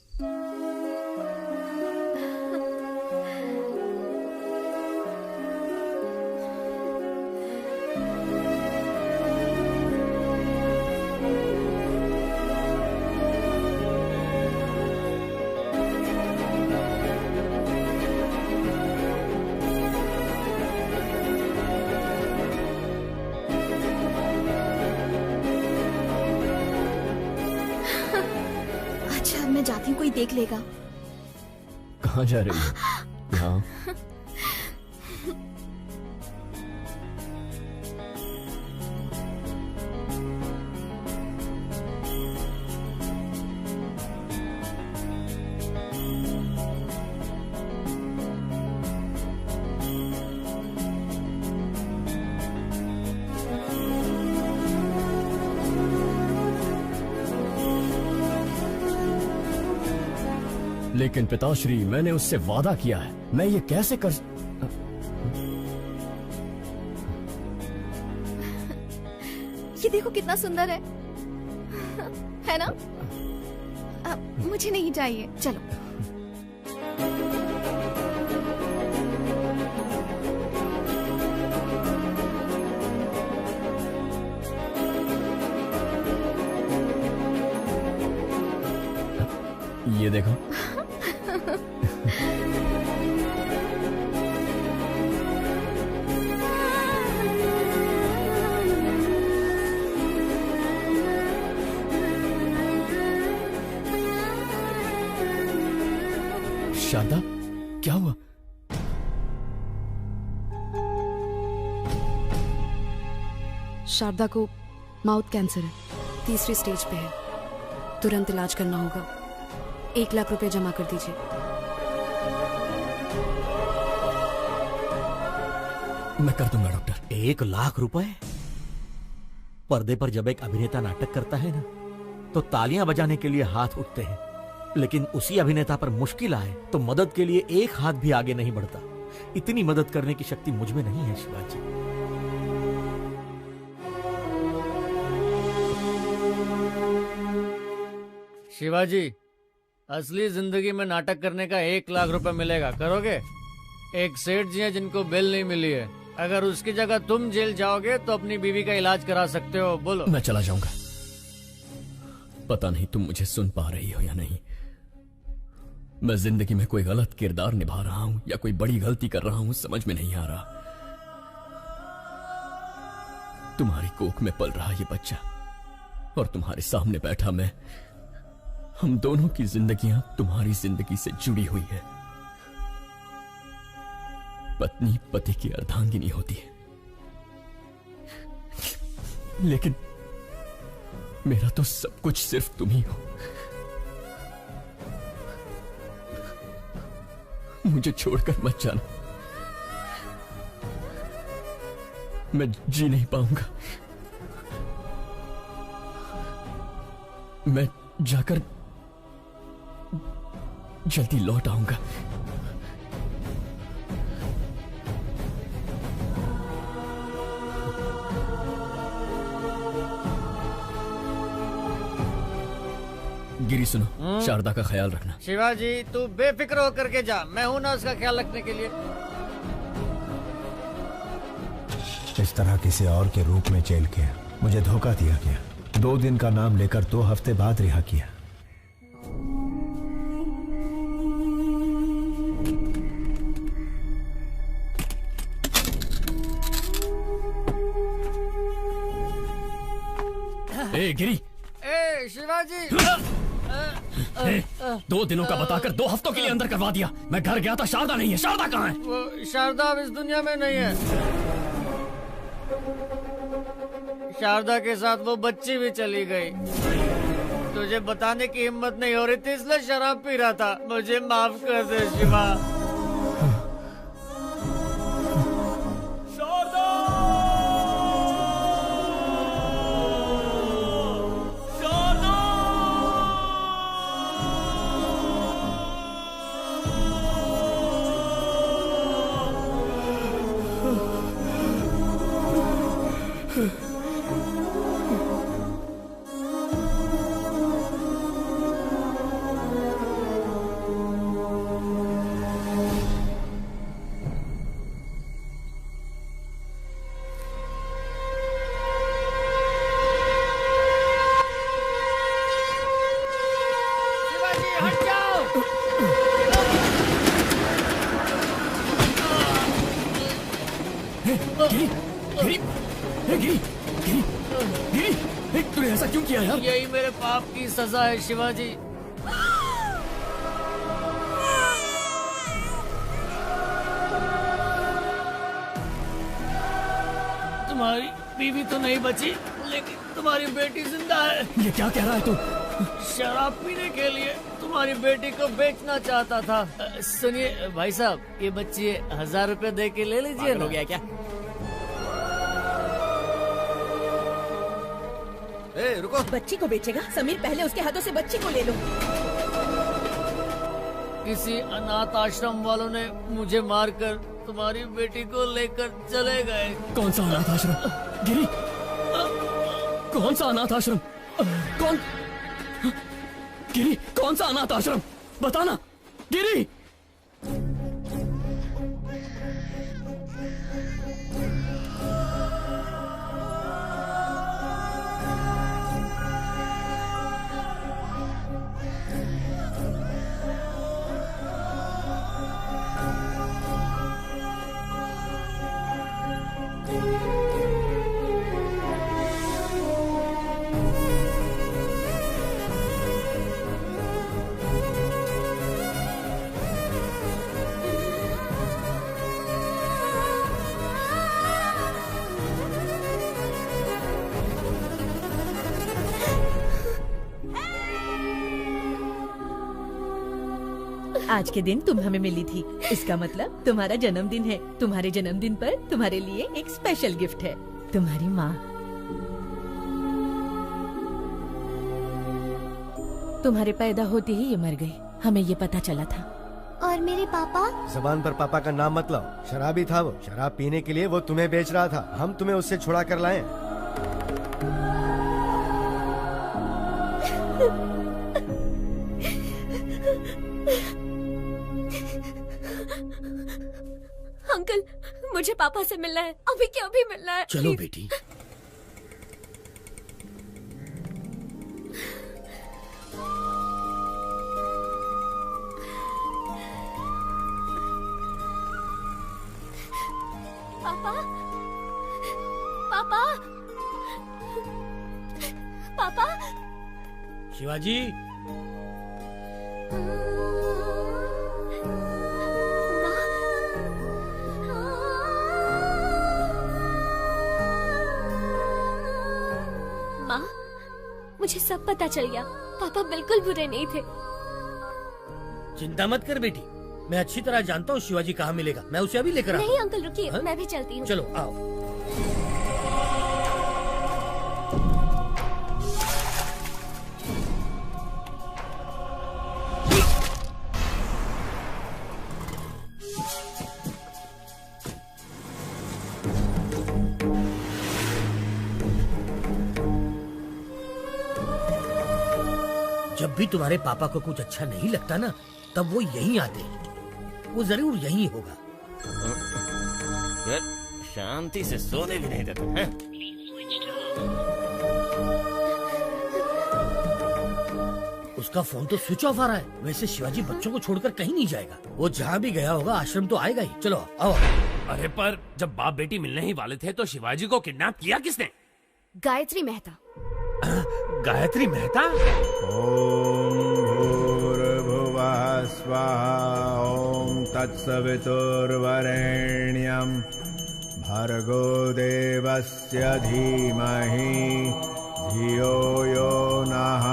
कोई देख लेगा। कहाँ जा रही है? यहाँ। लेकिन पिताश्री, मैंने उससे वादा किया है, मैं ये कैसे कर। ये देखो कितना सुंदर है ना? मुझे नहीं चाहिए, चलो। ये देखो। शारदा, क्या हुआ? शारदा को माउथ कैंसर है, 3री स्टेज पे है। तुरंत इलाज करना होगा। 1 लाख रुपए जमा कर दीजिए। मैं कर दूंगा डॉक्टर। 1 लाख रुपए? पर्दे पर जब एक अभिनेता नाटक करता है ना, तो तालियां बजाने के लिए हाथ उठते हैं, लेकिन उसी अभिनेता पर मुश्किल आए तो मदद के लिए एक हाथ भी आगे नहीं बढ़ता। इतनी मदद करने की शक्ति मुझ में नहीं है शिवाजी। शिवाजी, असली जिंदगी में नाटक करने का 1 लाख रुपए मिलेगा, करोगे? एक सेठ जी हैं जिनको बेल नहीं मिली है। अगर उसकी जगह तुम जेल जाओगे तो अपनी बीवी का इलाज करा सकते हो। बोलो। मैं चला जाऊंगा। पता नहीं तुम मुझे सुन पा रही हो या नहीं। मैं जिंदगी में कोई गलत किरदार निभा रहा हूं या कोई बड़ी गलती कर रहा हूं, समझ में नहीं आ रहा। तुम्हारी कोख में पल रहा ये बच्चा और तुम्हारे सामने बैठा मैं, हम दोनों की जिंदगियां तुम्हारी जिंदगी से जुड़ी हुई है। पत्नी पति की अर्धांगिनी होती है, लेकिन मेरा तो सब कुछ सिर्फ तुम ही हो। मुझे छोड़कर मत जाना, मैं जी नहीं पाऊंगा। मैं जाकर जल्दी लौट आऊंगा। गिरी सुनो, शारदा का ख्याल रखना। शिवाजी, तू बेफिक्र होकर के जा, मैं हूं ना उसका ख्याल रखने के लिए। इस तरह किसी और के रूप में जेल के मुझे धोखा दिया गया। 2 दिन का नाम लेकर 2 हफ्ते बाद रिहा किया। ए गिरी, ए शिवाजी, 2 दिनों का बताकर 2 हफ्तों के लिए अंदर करवा दिया। मैं घर गया था, शारदा नहीं है। शारदा कहाँ है? वो शारदा अब इस दुनिया में नहीं है। शारदा के साथ वो बच्ची भी चली गई। तुझे बताने की हिम्मत नहीं हो रही थी, इसलिए शराब पी रहा था। मुझे माफ कर दे शिवा। तूने ऐसा क्यों किया यार? यही मेरे पाप की सजा है शिवाजी। तुम्हारी बीवी तो नहीं बची, लेकिन तुम्हारी बेटी जिंदा है। ये क्या कह रहा है तू? शराब पीने के लिए तुम्हारी बेटी को बेचना चाहता था। सुनिए भाई साहब, ये बच्ची 1000 रुपए दे के ले लीजिए। हो गया क्या? रुको। बच्ची को बेचेगा? समीर, पहले उसके हाथों से बच्ची को ले लो। किसी अनाथ आश्रम वालों ने मुझे मारकर तुम्हारी बेटी को लेकर चले गए। कौन सा अनाथ आश्रम? गिरी, कौन सा अनाथ आश्रम? कौन? गिरी, कौन सा अनाथ आश्रम? बताना गिरी। आज के दिन तुम हमें मिली थी, इसका मतलब तुम्हारा जन्मदिन है। तुम्हारे जन्मदिन पर तुम्हारे लिए एक स्पेशल गिफ्ट है, तुम्हारी माँ। तुम्हारे पैदा होते ही ये मर गई, हमें ये पता चला था। और मेरे पापा? जबान पर पापा का नाम मत लाओ, शराबी था वो। शराब पीने के लिए वो तुम्हें बेच रहा था, हम तुम्हें उससे छुड़ा कर लाए। अंकल, मुझे पापा से मिलना है, अभी के अभी मिलना है। चलो बेटी। पापा, पापा, पापा। शिवाजी, माँ, मुझे सब पता चल गया। पापा बिल्कुल बुरे नहीं थे। चिंता मत कर बेटी, मैं अच्छी तरह जानता हूँ शिवाजी कहाँ मिलेगा। मैं उसे अभी लेकर आता हूँ। नहीं अंकल रुकिए, मैं भी चलती हूँ। चलो आओ। जब भी तुम्हारे पापा को कुछ अच्छा नहीं लगता ना, तब वो यहीं आते हैं। वो जरूर यहीं होगा। यार शांति से सोने भी नहीं देते हैं। उसका फोन तो स्विच ऑफ आ रहा है। वैसे शिवाजी बच्चों को छोड़कर कहीं नहीं जाएगा। वो जहाँ भी गया होगा आश्रम तो आएगा ही। चलो आओ। अरे पर जब बाप बेटी मिलने ही वाले थे तो शिवाजी को किडनैप किया किसने? गायत्री मेहता। गायत्री मेहता? ओम भूर्भुवः स्वाहा ओम तत्सवितुर्वरेण्यं भर्गो देवस्य धीमहि धियो यो नः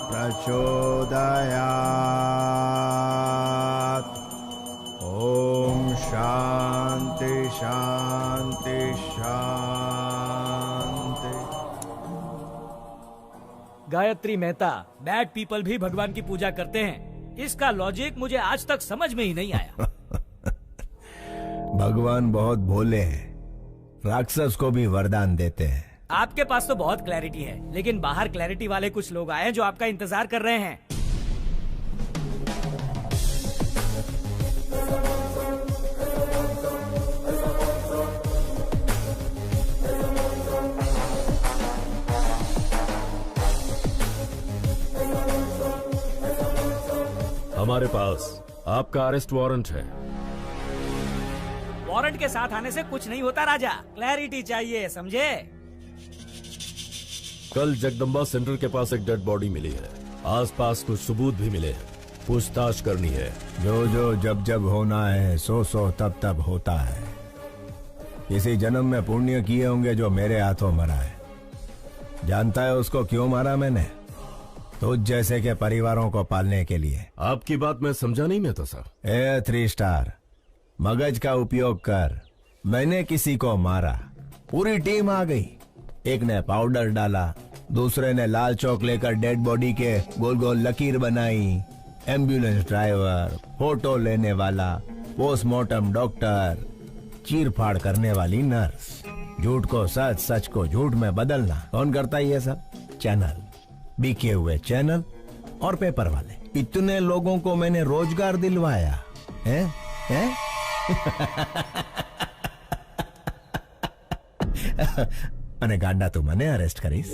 प्रचोदयात्। ओम शांति शांति शांति। गायत्री मेहता, बैड पीपल भी भगवान की पूजा करते हैं। इसका लॉजिक मुझे आज तक समझ में ही नहीं आया। भगवान बहुत भोले हैं, राक्षस को भी वरदान देते हैं। आपके पास तो बहुत क्लैरिटी है, लेकिन बाहर क्लैरिटी वाले कुछ लोग आए हैं जो आपका इंतजार कर रहे हैं। हमारे पास आपका अरेस्ट वारंट है। वारंट के साथ आने से कुछ नहीं होता राजा, क्लैरिटी चाहिए, समझे? कल जगदम्बा सेंटर के पास एक डेड बॉडी मिली है। आसपास कुछ सबूत भी मिले हैं, पूछताछ करनी है। जो जो जब जब होना है, सो सो तब तब होता है। किसी जन्म में पुण्य किए होंगे जो मेरे हाथों मरा है। जानता है उसको क्यों मारा मैंने? तुझ जैसे के परिवारों को पालने के लिए। आपकी बात मैं समझा नहीं मैं तो सर। 3 स्टार मगज का उपयोग कर। मैंने किसी को मारा, पूरी टीम आ गई। एक ने पाउडर डाला, दूसरे ने लाल चौक लेकर डेड बॉडी के गोल गोल लकीर बनाई। एम्बुलेंस ड्राइवर, फोटो लेने वाला, पोस्टमार्टम डॉक्टर, चीर फाड़ करने वाली नर्स। झूठ को सच, सच को झूठ में बदलना कौन करता है ये सब? चैनल, बिके हुए चैनल और पेपर वाले। इतने लोगों को मैंने रोजगार दिलवाया है? અને ગાંડા તું મને અરેસ્ટ કરીશ?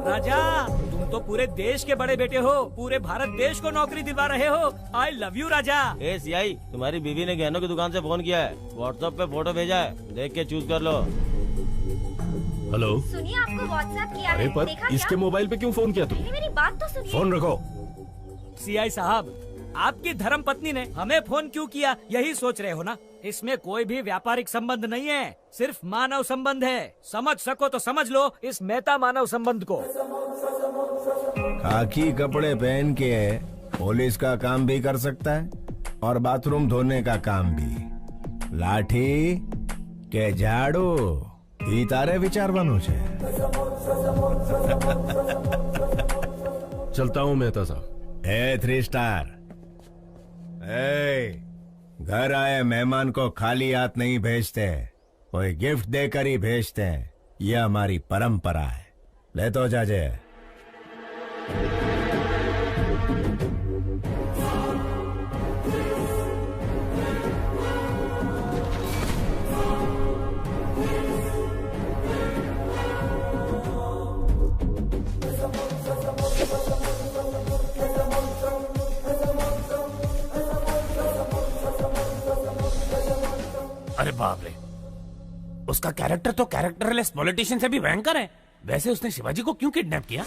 राजा, तुम तो पूरे देश के बड़े बेटे हो, पूरे भारत देश को नौकरी दिलवा रहे हो। आई love you Raja. A CI, तुम्हारी बीवी ने गहनों की दुकान से फोन किया है, व्हाट्सएप पे फोटो भेजा है, देख के चूज कर लो। हेलो, सुनिए, आपको व्हाट्सएप किया अरे है, पर देखा इसके क्या? मोबाइल पे क्यों फोन किया तुम? मेरी बात तो सुनिए। फोन रखो। सीआई साहब, आपकी धर्म पत्नी ने हमें फोन क्यों किया, यही सोच रहे हो ना? इसमें कोई भी व्यापारिक संबंध नहीं है, सिर्फ मानव संबंध है। समझ सको तो समझ लो इस मेहता मानव संबंध को। खाकी कपड़े पहन के पुलिस का काम भी कर सकता है और बाथरूम धोने का काम भी। लाठी के झाड़ू ई तारे विचारवानु छे। चलता हूँ मेहता साहब। 3 स्टार। घर आए मेहमान को खाली हाथ नहीं भेजते, कोई गिफ्ट देकर ही भेजते हैं। यह हमारी परंपरा है। ले तो जाजे। अरे बाप रे, उसका कैरेक्टर तो कैरेक्टरलेस पॉलिटिशियन से भी भयंकर है। वैसे उसने शिवाजी को क्यों किडनैप किया?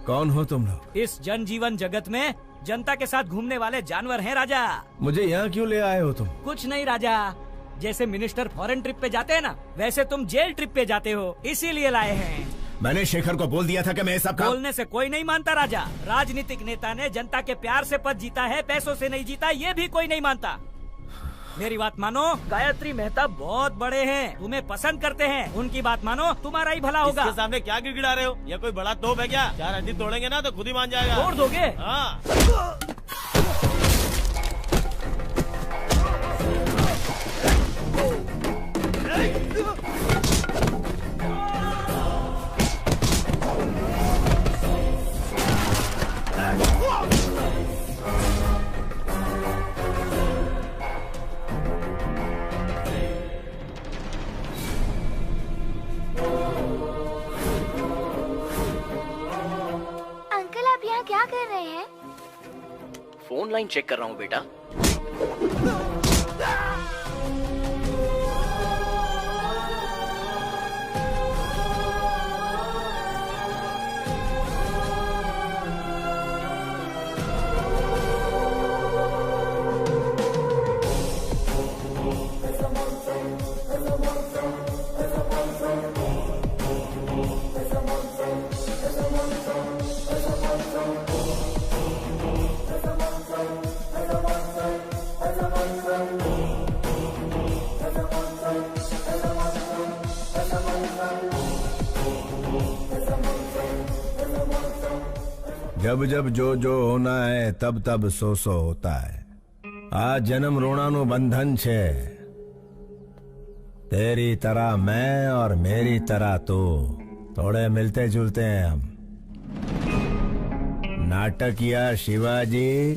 कौन हो तुम लोग? इस जनजीवन जगत में जनता के साथ घूमने वाले जानवर हैं राजा। मुझे यहाँ क्यों ले आए हो तुम? कुछ नहीं राजा, जैसे मिनिस्टर फॉरेन ट्रिप पे जाते हैं ना, वैसे तुम जेल ट्रिप पे जाते हो, इसीलिए लाए हैं। मैंने शेखर को बोल दिया था कि मैं सब बोलने से कोई नहीं मानता राजा। राजनीतिक नेता ने जनता के प्यार से पद जीता है, पैसों से नहीं जीता, ये भी कोई नहीं मानता। मेरी बात मानो, गायत्री मेहता बहुत बड़े हैं, तुम्हें पसंद करते हैं, उनकी बात मानो, तुम्हारा ही भला होगा। इसके सामने क्या गिड़गिड़ा रहे हो? ये कोई बड़ा तोप है क्या? 4 हड्डी तोड़ेंगे ना तो खुद ही मान जाएगा। तोड़ दोगे? हाँ। क्या कर रहे हैं? फोन लाइन चेक कर रहा हूँ बेटा। जब जब जो जो होना है तब तब सो सो होता है। आज जन्म रोणानु बंधन छे। तेरी तरह मैं और मेरी तरह तू, थोड़े मिलते जुलते हैं हम। नाटकिया शिवाजी,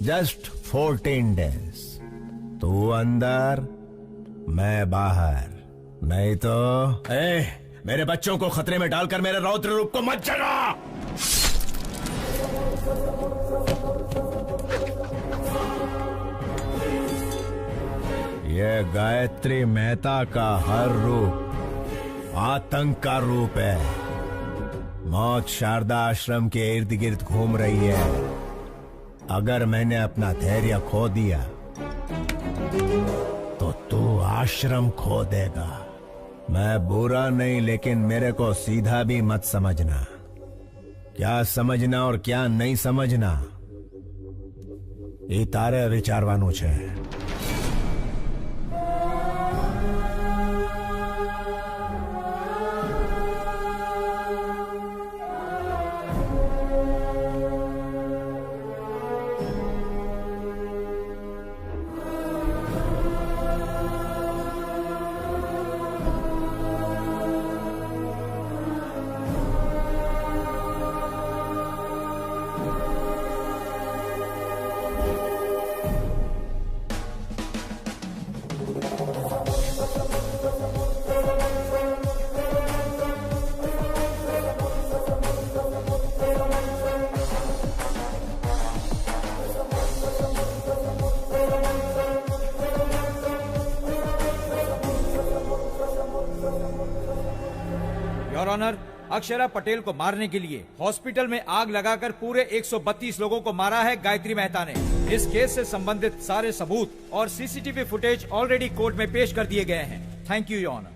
जस्ट 14 डेज। तू अंदर, मैं बाहर। नहीं तो मेरे बच्चों को खतरे में डालकर मेरे रौद्र रूप को मत जगा। यह गायत्री मेहता का हर रूप आतंक का रूप है। मौत शारदा आश्रम के इर्द गिर्द घूम रही है। अगर मैंने अपना धैर्य खो दिया तो तू आश्रम खो देगा। मैं बुरा नहीं, लेकिन मेरे को सीधा भी मत समझना। क्या समझना और क्या नहीं समझना ये तारे विचारवानु छे। योर ऑनर, अक्षरा पटेल को मारने के लिए हॉस्पिटल में आग लगाकर पूरे 132 लोगों को मारा है गायत्री मेहता ने। इस केस से संबंधित सारे सबूत और सीसीटीवी फुटेज ऑलरेडी कोर्ट में पेश कर दिए गए हैं। Thank you your honour.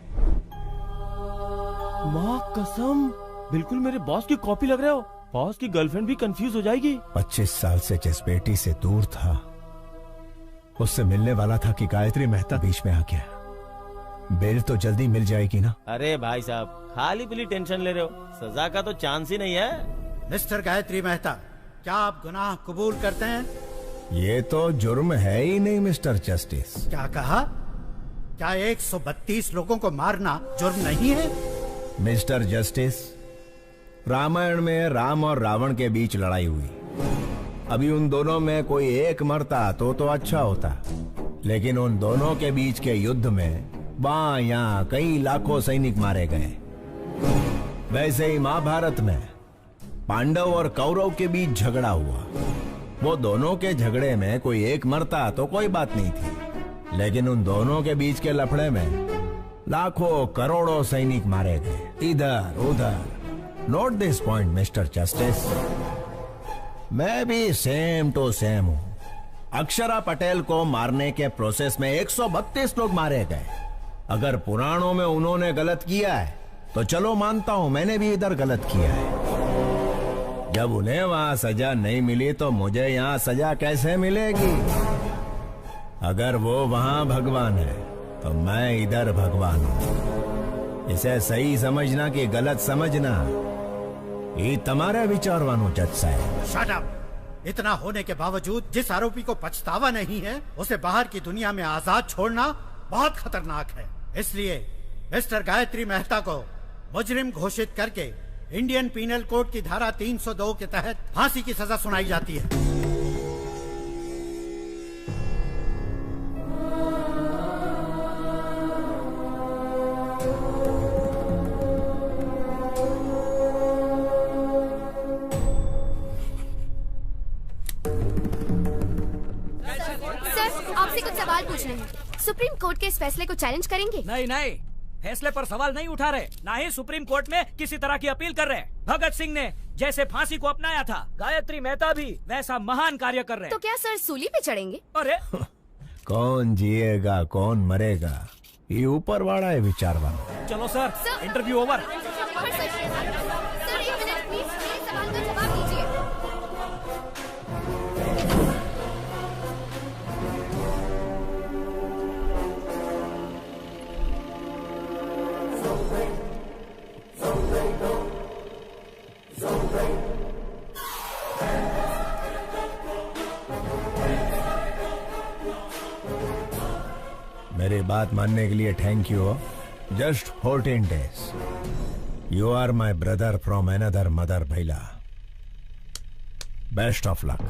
माँ कसम, बिल्कुल मेरे बॉस की कॉपी लग रहे हो। बॉस की गर्लफ्रेंड भी कंफ्यूज हो जाएगी। 25 साल से जिस बेटी से दूर था, उससे मिलने वाला था कि गायत्री मेहता बीच में आ गया। बेल तो जल्दी मिल जाएगी ना? अरे भाई साहब, खाली पीली टेंशन ले रहे हो, सजा का तो चांस ही नहीं है। मिस्टर गायत्री मेहता, क्या आप गुनाह कबूल करते हैं? ये तो जुर्म है ही नहीं मिस्टर जस्टिस। क्या कहा? क्या 132 लोगों को मारना जुर्म नहीं है? मिस्टर जस्टिस, रामायण में राम और रावण के बीच लड़ाई हुई। अभी उन दोनों में कोई एक मरता तो अच्छा होता, लेकिन उन दोनों के बीच के युद्ध में वहां यहाँ कई लाखों सैनिक मारे गए। वैसे ही महाभारत में पांडव और कौरव के बीच झगड़ा हुआ। वो दोनों के झगड़े में कोई एक मरता तो कोई बात नहीं थी, लेकिन उन दोनों के बीच के लफड़े में लाखों करोड़ों सैनिक मारे गए इधर उधर। Note this point mister justice, मैं भी सेम टू सेम हूँ। अक्षरा पटेल को मारने के प्रोसेस में 132 लोग मारे गए। अगर पुराणों में उन्होंने गलत किया है तो चलो मानता हूँ मैंने भी इधर गलत किया है। जब उन्हें वहां सजा नहीं मिली तो मुझे यहाँ सजा कैसे मिलेगी? अगर वो वहां भगवान है तो मैं इधर भगवान हूँ। इसे सही समझना कि गलत समझना ये तुम्हारे विचारवानो जज साहब। Shut up! इतना होने के बावजूद जिस आरोपी को पछतावा नहीं है, उसे बाहर की दुनिया में आजाद छोड़ना बहुत खतरनाक है। इसलिए मिस्टर गायत्री मेहता को मुजरिम घोषित करके इंडियन पीनल कोड की धारा 302 के तहत फांसी की सजा सुनाई जाती है। सर, आपसे कुछ सवाल पूछने हैं। सुप्रीम कोर्ट के इस फैसले को चैलेंज करेंगे? नहीं नहीं, फैसले पर सवाल नहीं उठा रहे, ना ही सुप्रीम कोर्ट में किसी तरह की अपील कर रहे। भगत सिंह ने जैसे फांसी को अपनाया था, गायत्री मेहता भी वैसा महान कार्य कर रहे। तो क्या सर सूली पे चढ़ेंगे? अरे कौन जिएगा कौन मरेगा ये ऊपर वाला है विचारवान। चलो सर, इंटरव्यू ओवर। सर एक मिनट प्लीज, मेरे सवाल का जवाब दीजिए। मेरी बात मानने के लिए thank you. Just 14 days। You are my brother from another mother भैला। Best of luck.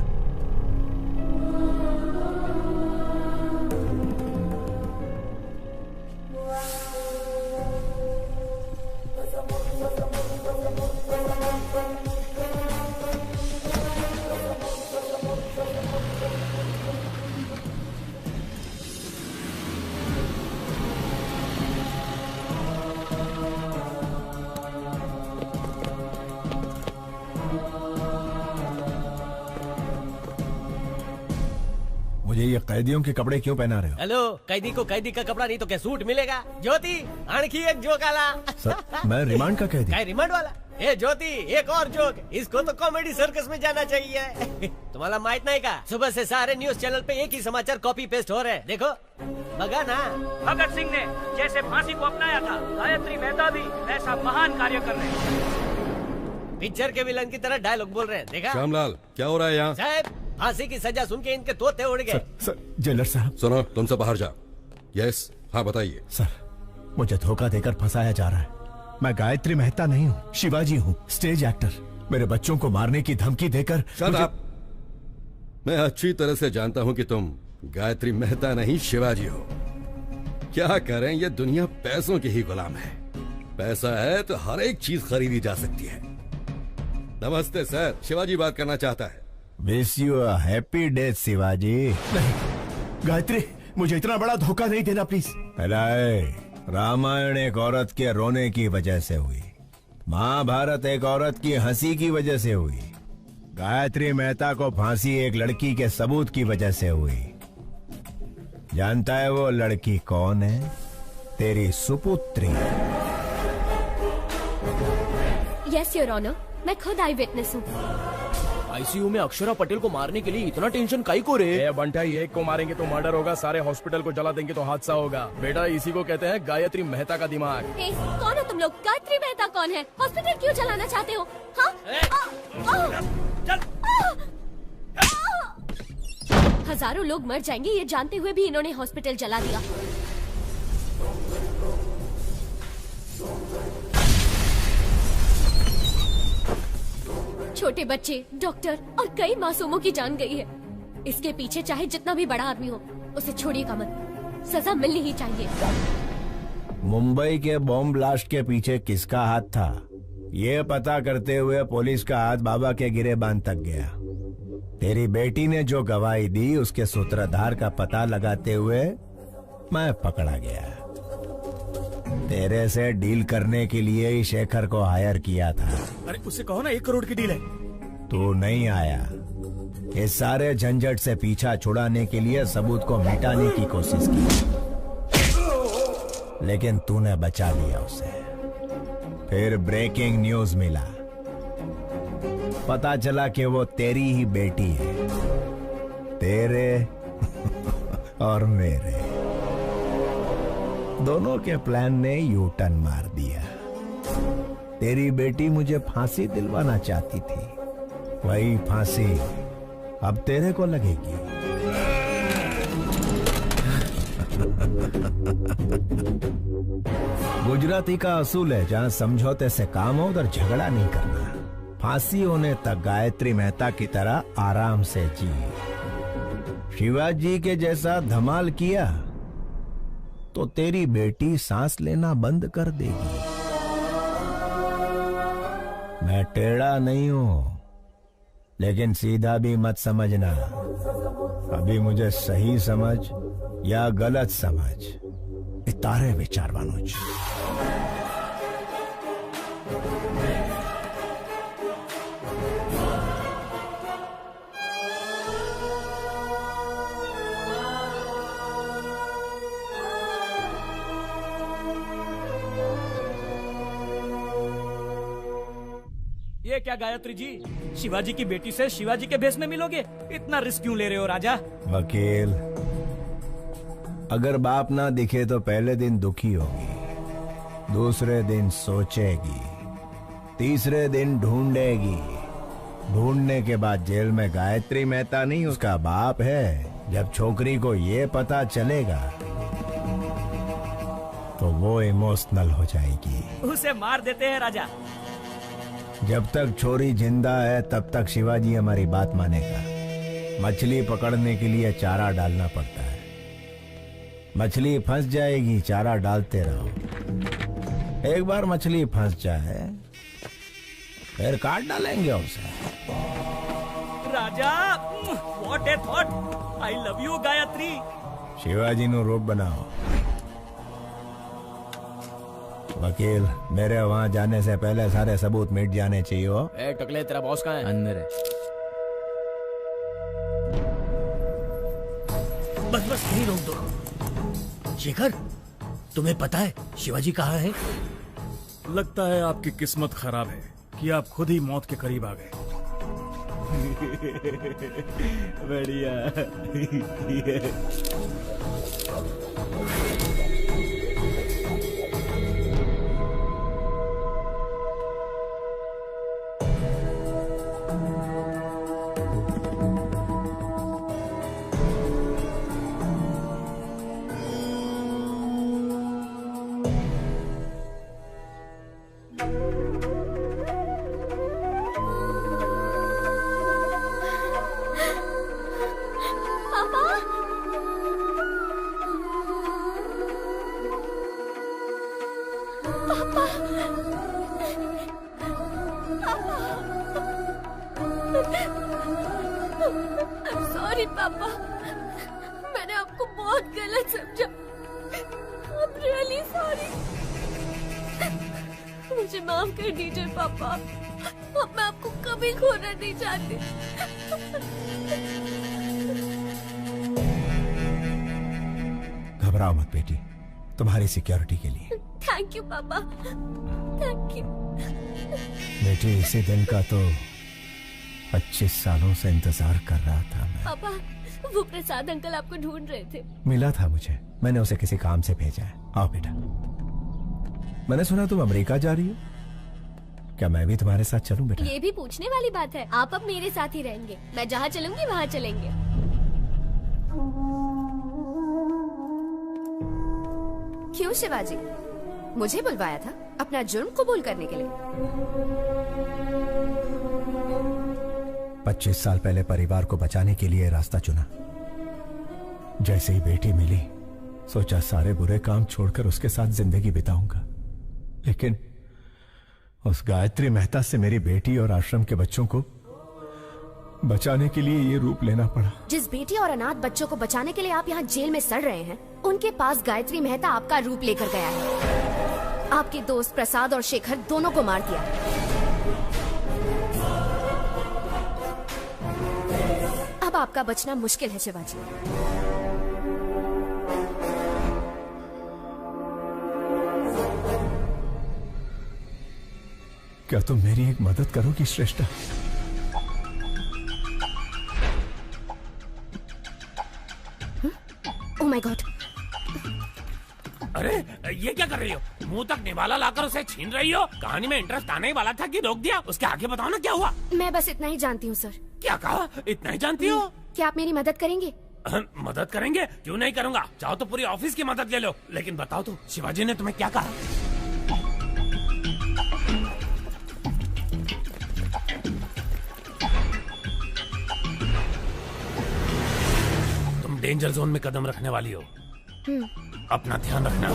मुझे ये कैदियों के कपड़े क्यों पहना रहे हो? हेलो, कैदी को कैदी का कपड़ा नहीं तो क्या सूट मिलेगा? ज्योति, आणखी एक जोक आला। सर, मैं रिमांड का कैदी। क्या रिमांड वाला? ए ज्योति, एक और जोक। इसको तो कॉमेडी सर्कस में जाना चाहिए। तुम्हारा माहित नहीं का? सुबह से सारे न्यूज चैनल पे एक ही समाचार कॉपी पेस्ट हो रहे हैं। देखो बगा ना। भगत सिंह ने जैसे फांसी को अपनाया था, गायत्री मेहता भी वैसा महान कार्य कर रहे। पिक्चर के विलन की तरह डायलॉग बोल रहे हैं। देखा? श्यामलाल, क्या हो रहा है यहाँ? साहब, फांसी की सजा सुन के इनके तोते उड़ गए। सर, जेलर साहब। सुनो, तुम सब बाहर जाओ। यस, हाँ बताइए। सर, मुझे धोखा देकर फंसाया जा रहा है। मैं गायत्री मेहता नहीं हूँ, शिवाजी हूँ, स्टेज एक्टर। मेरे बच्चों को मारने की धमकी देकर मैं अच्छी तरह से जानता हूँ कि तुम गायत्री मेहता नहीं शिवाजी हो। क्या करें, ये दुनिया पैसों की ही गुलाम है। पैसा है तो हर एक चीज खरीदी जा सकती है। नमस्ते सर, शिवाजी बात करना चाहता है। Wish you a happy death Shivaji. नहीं गायत्री, मुझे इतना बड़ा धोखा नहीं देना प्लीज। रामायण एक औरत के रोने की वजह से हुई, महाभारत एक औरत की हंसी की वजह से हुई, गायत्री मेहता को फांसी एक लड़की के सबूत की वजह से हुई। जानता है वो लड़की कौन है? तेरी सुपुत्री। यस योर ऑनर, मैं खुद आई विटनेस हूँ। आईसीयू में अक्षरा पटेल को मारने के लिए इतना टेंशन काई को रे? बंटा, एक को मारेंगे तो मर्डर होगा, सारे हॉस्पिटल को जला देंगे तो हादसा होगा। बेटा इसी को कहते हैं गायत्री मेहता का दिमाग। ए, कौन हो तुम लोग? गायत्री मेहता कौन है? हॉस्पिटल क्यों जलाना चाहते हो? हजारों लोग मर जाएंगे ये जानते हुए भी इन्होंने हॉस्पिटल जला दिया। छोटे बच्चे, डॉक्टर और कई मासूमों की जान गई है। इसके पीछे चाहे जितना भी बड़ा आदमी हो, उसे छोड़िएगा मत, सजा मिलनी ही चाहिए। मुंबई के बॉम्ब ब्लास्ट के पीछे किसका हाथ था, ये पता करते हुए पुलिस का हाथ बाबा के गिरेबान तक गया। तेरी बेटी ने जो गवाही दी उसके सूत्रधार का पता लगाते हुए मैं पकड़ा गया। तेरे से डील करने के लिए ही शेखर को हायर किया था। अरे उससे कहो ना 1 करोड़ की डील है। तू नहीं आया। इस सारे झंझट से पीछा छुड़ाने के लिए सबूत को मिटाने की कोशिश की, लेकिन तूने बचा लिया उसे। फिर ब्रेकिंग न्यूज मिला, पता चला कि वो तेरी ही बेटी है, तेरे और मेरे दोनों के प्लान ने यू टर्न मार दिया। तेरी बेटी मुझे फांसी दिलवाना चाहती थी, वही फांसी अब तेरे को लगेगी। गुजराती का असूल है, जहां समझौते से काम हो उधर झगड़ा नहीं करना। फांसी होने तक गायत्री मेहता की तरह आराम से जी। शिवाजी के जैसा धमाल किया तो तेरी बेटी सांस लेना बंद कर देगी। मैं टेढ़ा नहीं हूं, लेकिन सीधा भी मत समझना। अभी मुझे सही समझ या गलत समझ, तारे विचार वानुज। ये क्या गायत्री जी, शिवाजी की बेटी से शिवाजी के भेष में मिलोगे? इतना रिस्क क्यों ले रहे हो राजा? वकील, अगर बाप ना दिखे तो पहले दिन दुखी होगी, दूसरे दिन सोचेगी, तीसरे दिन ढूंढेगी, ढूंढने के बाद जेल में गायत्री मेहता नहीं उसका बाप है। जब छोकरी को ये पता चलेगा तो वो इमोशनल हो जाएगी। उसे मार देते हैं राजा। जब तक छोरी जिंदा है तब तक शिवाजी हमारी बात मानेगा। मछली पकड़ने के लिए चारा डालना पड़ता है, मछली फंस जाएगी, चारा डालते रहो। एक बार मछली फंस जाए फिर काट डालेंगे उसे। Raja, what a thought. I love you Gayatri. Shivaji नु रोक बनाओ। वकील, मेरे वहाँ जाने से पहले सारे सबूत मिट जाने चाहिए। हो ए टकले, तेरा बॉस कहाँ है? अंदर है। बस बस यहीं रोक दो। शेखर, तुम्हें पता है शिवाजी कहाँ है? लगता है आपकी किस्मत खराब है कि आप खुद ही मौत के करीब आ गए। बढ़िया। सॉरी पापा, मैंने आपको बहुत गलत समझा। I'm really sorry। मुझे माफ कर दीजिए पापा, अब मैं आपको कभी खोना नहीं चाहती। घबराओ मत बेटी, तुम्हारी सिक्योरिटी के लिए। थैंक यू पापा, थैंक यू। बेटी, इसी दिन का तो 25 सालों से इंतजार कर रहा था मैं। पापा, वो प्रसाद अंकल आपको ढूंढ रहे थे। मिला था मुझे, मैंने उसे किसी काम से भेजा है। आओ बेटा। मैंने सुना तुम अमेरिका जा रही हो, क्या मैं भी तुम्हारे साथ चलूं बेटा? ये भी पूछने वाली बात है। आप अब मेरे साथ ही रहेंगे, मैं जहाँ चलूंगी वहाँ चलेंगे। क्यों शिवाजी, मुझे बुलवाया था अपना जुर्म कबूल करने के लिए? 25 साल पहले परिवार को बचाने के लिए रास्ता चुना। जैसे ही बेटी मिली, सोचा सारे बुरे काम छोड़कर उसके साथ जिंदगी बिताऊंगा। लेकिन उस गायत्री मेहता से मेरी बेटी और आश्रम के बच्चों को बचाने के लिए ये रूप लेना पड़ा। जिस बेटी और अनाथ बच्चों को बचाने के लिए आप यहाँ जेल में सड़ रहे हैं, उनके पास गायत्री मेहता आपका रूप लेकर गया है। आपके दोस्त प्रसाद और शेखर दोनों को मार दिया। अब आपका बचना मुश्किल है शिवाजी। क्या तुम मेरी एक मदद करोगी श्रेष्ठा? Oh my God! अरे ये क्या कर रही हो? मुंह तक निवाला लाकर उसे छीन रही हो? कहानी में इंटरेस्ट आने ही वाला था कि रोक दिया? उसके आगे बताओ ना क्या हुआ। मैं बस इतना ही जानती हूँ सर। क्या कहा? इतना ही जानती हो? क्या आप मेरी मदद करेंगे? मदद करेंगे? क्यों नहीं करूँगा। चाहो तो पूरी ऑफिस की मदद ले लो। लेकिन बताओ तो शिवाजी ने तुम्हें क्या कहा? तुम डेंजर जोन में कदम रखने वाली हो, अपना ध्यान रखना।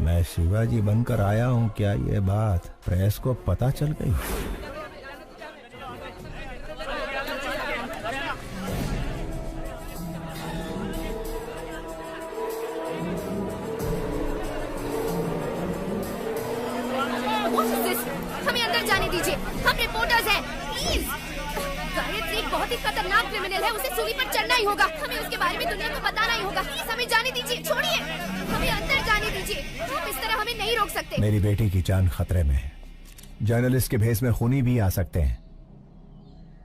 मैं शिवाजी बनकर आया हूँ, क्या ये बात प्रेस को पता चल गई? हमें अंदर जाने दीजिए, हम रिपोर्टर्स हैं, प्लीज। गायत्री एक बहुत ही खतरनाक क्रिमिनल है, उसे सूली पर चढ़ना ही होगा। हमें उसके बारे में दुनिया को बताना ही होगा। प्लीज हमें जाने दीजिए, छोड़िए, हमें अंदर जाने दीजिए। आप इस तरह हमें नहीं रोक सकते। मेरी बेटी की जान खतरे में है। जर्नलिस्ट के भेस में खूनी भी आ सकते हैं।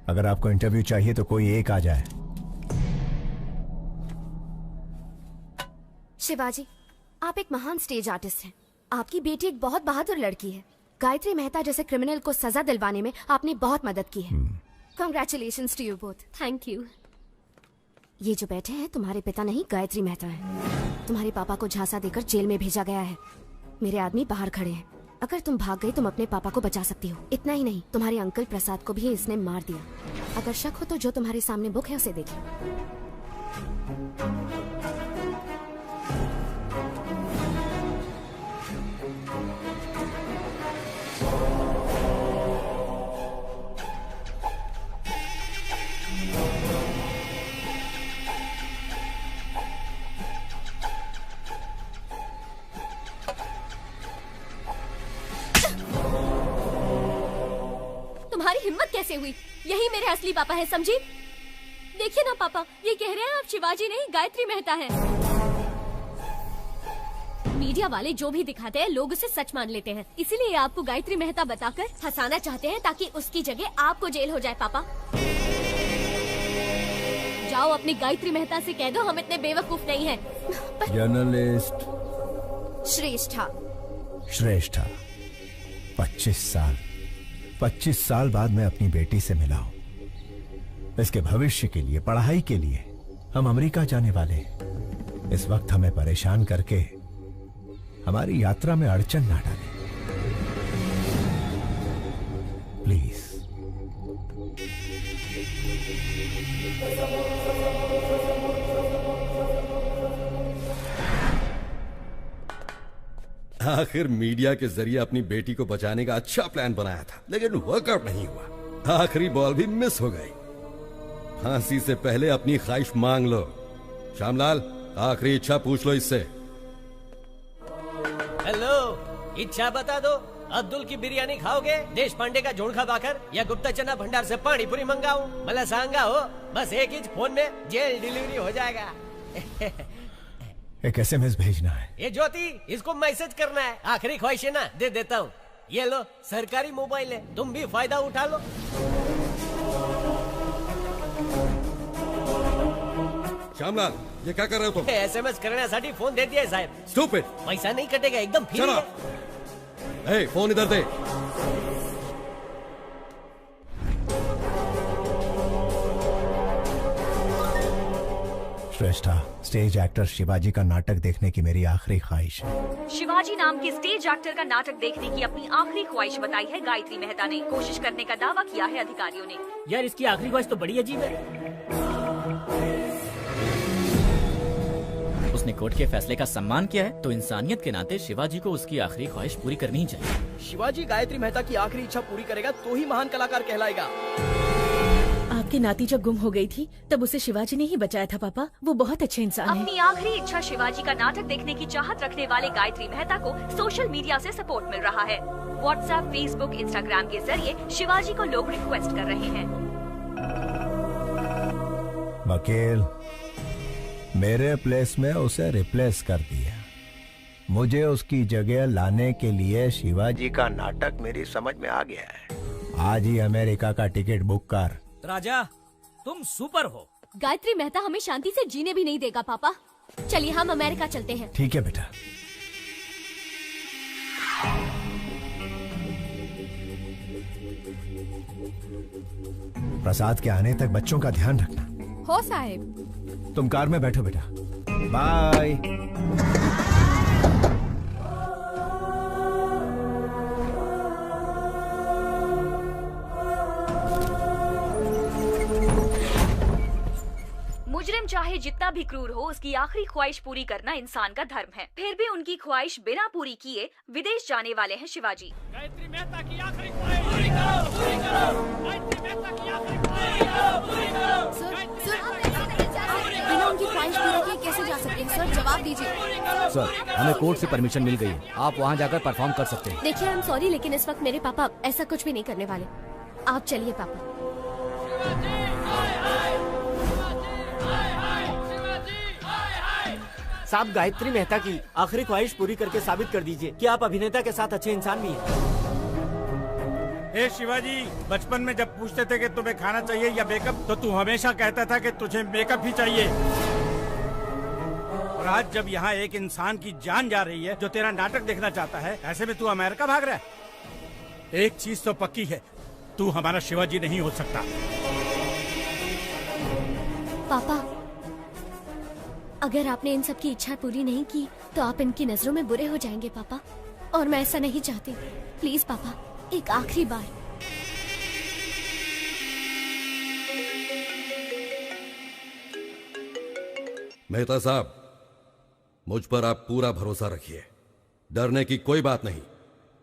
अगर आपको इंटरव्यू चाहिए तो कोई एक आ जाए। शिवाजी, आप एक महान स्टेज आर्टिस्ट हैं। आपकी बेटी एक बहुत बहादुर लड़की है। गायत्री मेहता जैसे क्रिमिनल को सजा दिलवाने में आपने बहुत मदद की है। Congratulations to you both. Thank you. ये जो बैठे हैं तुम्हारे पिता नहीं, गायत्री मेहता है। तुम्हारे पापा को झांसा देकर जेल में भेजा गया है। मेरे आदमी बाहर खड़े हैं। अगर तुम भाग गई तुम अपने पापा को बचा सकती हो। इतना ही नहीं, तुम्हारे अंकल प्रसाद को भी इसने मार दिया। अगर शक हो तो जो तुम्हारे सामने बुक है उसे देखिए। तुम्हारी हिम्मत कैसे हुई? यही मेरे असली पापा है, समझी? देखिए ना पापा, ये कह रहे हैं आप शिवाजी नहीं गायत्री मेहता है। मीडिया वाले जो भी दिखाते हैं लोग उसे सच मान लेते हैं, इसीलिए आपको गायत्री मेहता बताकर फंसाना चाहते हैं ताकि उसकी जगह आपको जेल हो जाए। पापा जाओ अपनी गायत्री मेहता से कह दो हम इतने बेवकूफ नहीं हैं। जर्नलिस्ट श्रेष्ठा 25 साल बाद मैं अपनी बेटी से मिला हूं। इसके भविष्य के लिए, पढ़ाई के लिए हम अमेरिका जाने वाले हैं। इस वक्त हमें परेशान करके हमारी यात्रा में अड़चन ना डालें प्लीज। आखिर मीडिया के जरिए अपनी बेटी को बचाने का अच्छा प्लान बनाया था, लेकिन वर्कआउट नहीं हुआ। आखिरी बॉल भी मिस हो गई। फांसी से पहले अपनी ख्वाहिश मांग लो। श्यामलाल, आखिरी इच्छा पूछ लो इससे। हेलो, इच्छा बता दो। अब्दुल की बिरयानी खाओगे, देश पांडे का जोड़खा बाकर, या गुप्ता चना भंडार से पानी पूरी मंगाऊं? मला सांगा हो, बस एक इंच फोन में जेल डिलीवरी हो जाएगा। एक SMS भेजना है। ये ज्योति, इसको मैसेज करना है, आखिरी ख्वाहिश है ना, दे देता हूँ। ये लो, सरकारी मोबाइल है, तुम भी फायदा उठा लो। श्यामलाल, ये क्या कर रहे हो तुम? SMS करण्यासाठी फोन दे दिया साहेब। Stupid! पैसा नहीं कटेगा, एकदम फ्री चलो। है। ए, फोन इधर दे। श्रेष्ठा, स्टेज एक्टर शिवाजी का नाटक देखने की मेरी आखिरी ख्वाहिश है। शिवाजी नाम के स्टेज एक्टर का नाटक देखने की अपनी आखिरी ख्वाहिश बताई है गायत्री मेहता ने। कोशिश करने का दावा किया है अधिकारियों ने। यार, इसकी आखिरी ख्वाहिश तो बड़ी अजीब है। उसने कोर्ट के फैसले का सम्मान किया है, तो इंसानियत के नाते शिवाजी को उसकी आखिरी ख्वाहिश पूरी करनी ही चाहिए। शिवाजी गायत्री मेहता की आखिरी इच्छा पूरी करेगा तो ही महान कलाकार कहलाएगा। आपकी नाती जब गुम हो गई थी तब उसे शिवाजी ने ही बचाया था पापा। वो बहुत अच्छे इंसान हैं। अपनी आखिरी इच्छा शिवाजी का नाटक देखने की चाहत रखने वाले गायत्री मेहता को सोशल मीडिया से सपोर्ट मिल रहा है। व्हाट्सएप, फेसबुक, इंस्टाग्राम के जरिए शिवाजी को लोग रिक्वेस्ट कर रहे हैं। वकील, मेरे प्लेस में उसे रिप्लेस कर दिया। मुझे उसकी जगह लाने के लिए शिवाजी का नाटक मेरी समझ में आ गया है। आज ही अमेरिका का टिकट बुक कर। राजा, तुम सुपर हो। गायत्री मेहता हमें शांति से जीने भी नहीं देगा पापा। चलिए हम अमेरिका चलते हैं। ठीक है बेटा। प्रसाद के आने तक बच्चों का ध्यान रखना। हो साहेब। तुम कार में बैठो बेटा। बाय। मुजरिम चाहे जितना भी क्रूर हो, उसकी आखिरी ख्वाहिश पूरी करना इंसान का धर्म है। फिर भी उनकी ख्वाहिश बिना पूरी किए विदेश जाने वाले हैं शिवाजी। गायत्री मेहता की आखिरी ख्वाहिश पूरी करो, पूरी करो। गायत्री मेहता की आखिरी ख्वाहिश पूरी करो। बिना उनकी ख्वाहिश पूरी किए कैसे जा सकते हैं सर? जवाब दीजिए। सर, हमें कोर्ट से परमिशन मिल गई है, आप वहाँ जाकर परफॉर्म कर सकते हैं। देखिए, आई एम सॉरी, लेकिन इस वक्त मेरे पापा ऐसा कुछ भी नहीं करने वाले। आप चलिए पापा। साहब, गायत्री मेहता की आखिरी ख्वाहिश पूरी करके साबित कर दीजिए कि आप अभिनेता के साथ अच्छे इंसान भी हैं। ए शिवाजी, बचपन में जब पूछते थे कि तुम्हें खाना चाहिए या मेकअप, तो तू हमेशा कहता था कि तुझे मेकअप ही चाहिए। और आज जब यहाँ एक इंसान की जान जा रही है जो तेरा नाटक देखना चाहता है, ऐसे में तू अमेरिका भाग रहा है। एक चीज तो पक्की है, तू हमारा शिवाजी नहीं हो सकता। पापा, अगर आपने इन सब की इच्छा पूरी नहीं की तो आप इनकी नजरों में बुरे हो जाएंगे पापा, और मैं ऐसा नहीं चाहती। प्लीज पापा, एक आखिरी बार। मेहता साहब, मुझ पर आप पूरा भरोसा रखिए। डरने की कोई बात नहीं,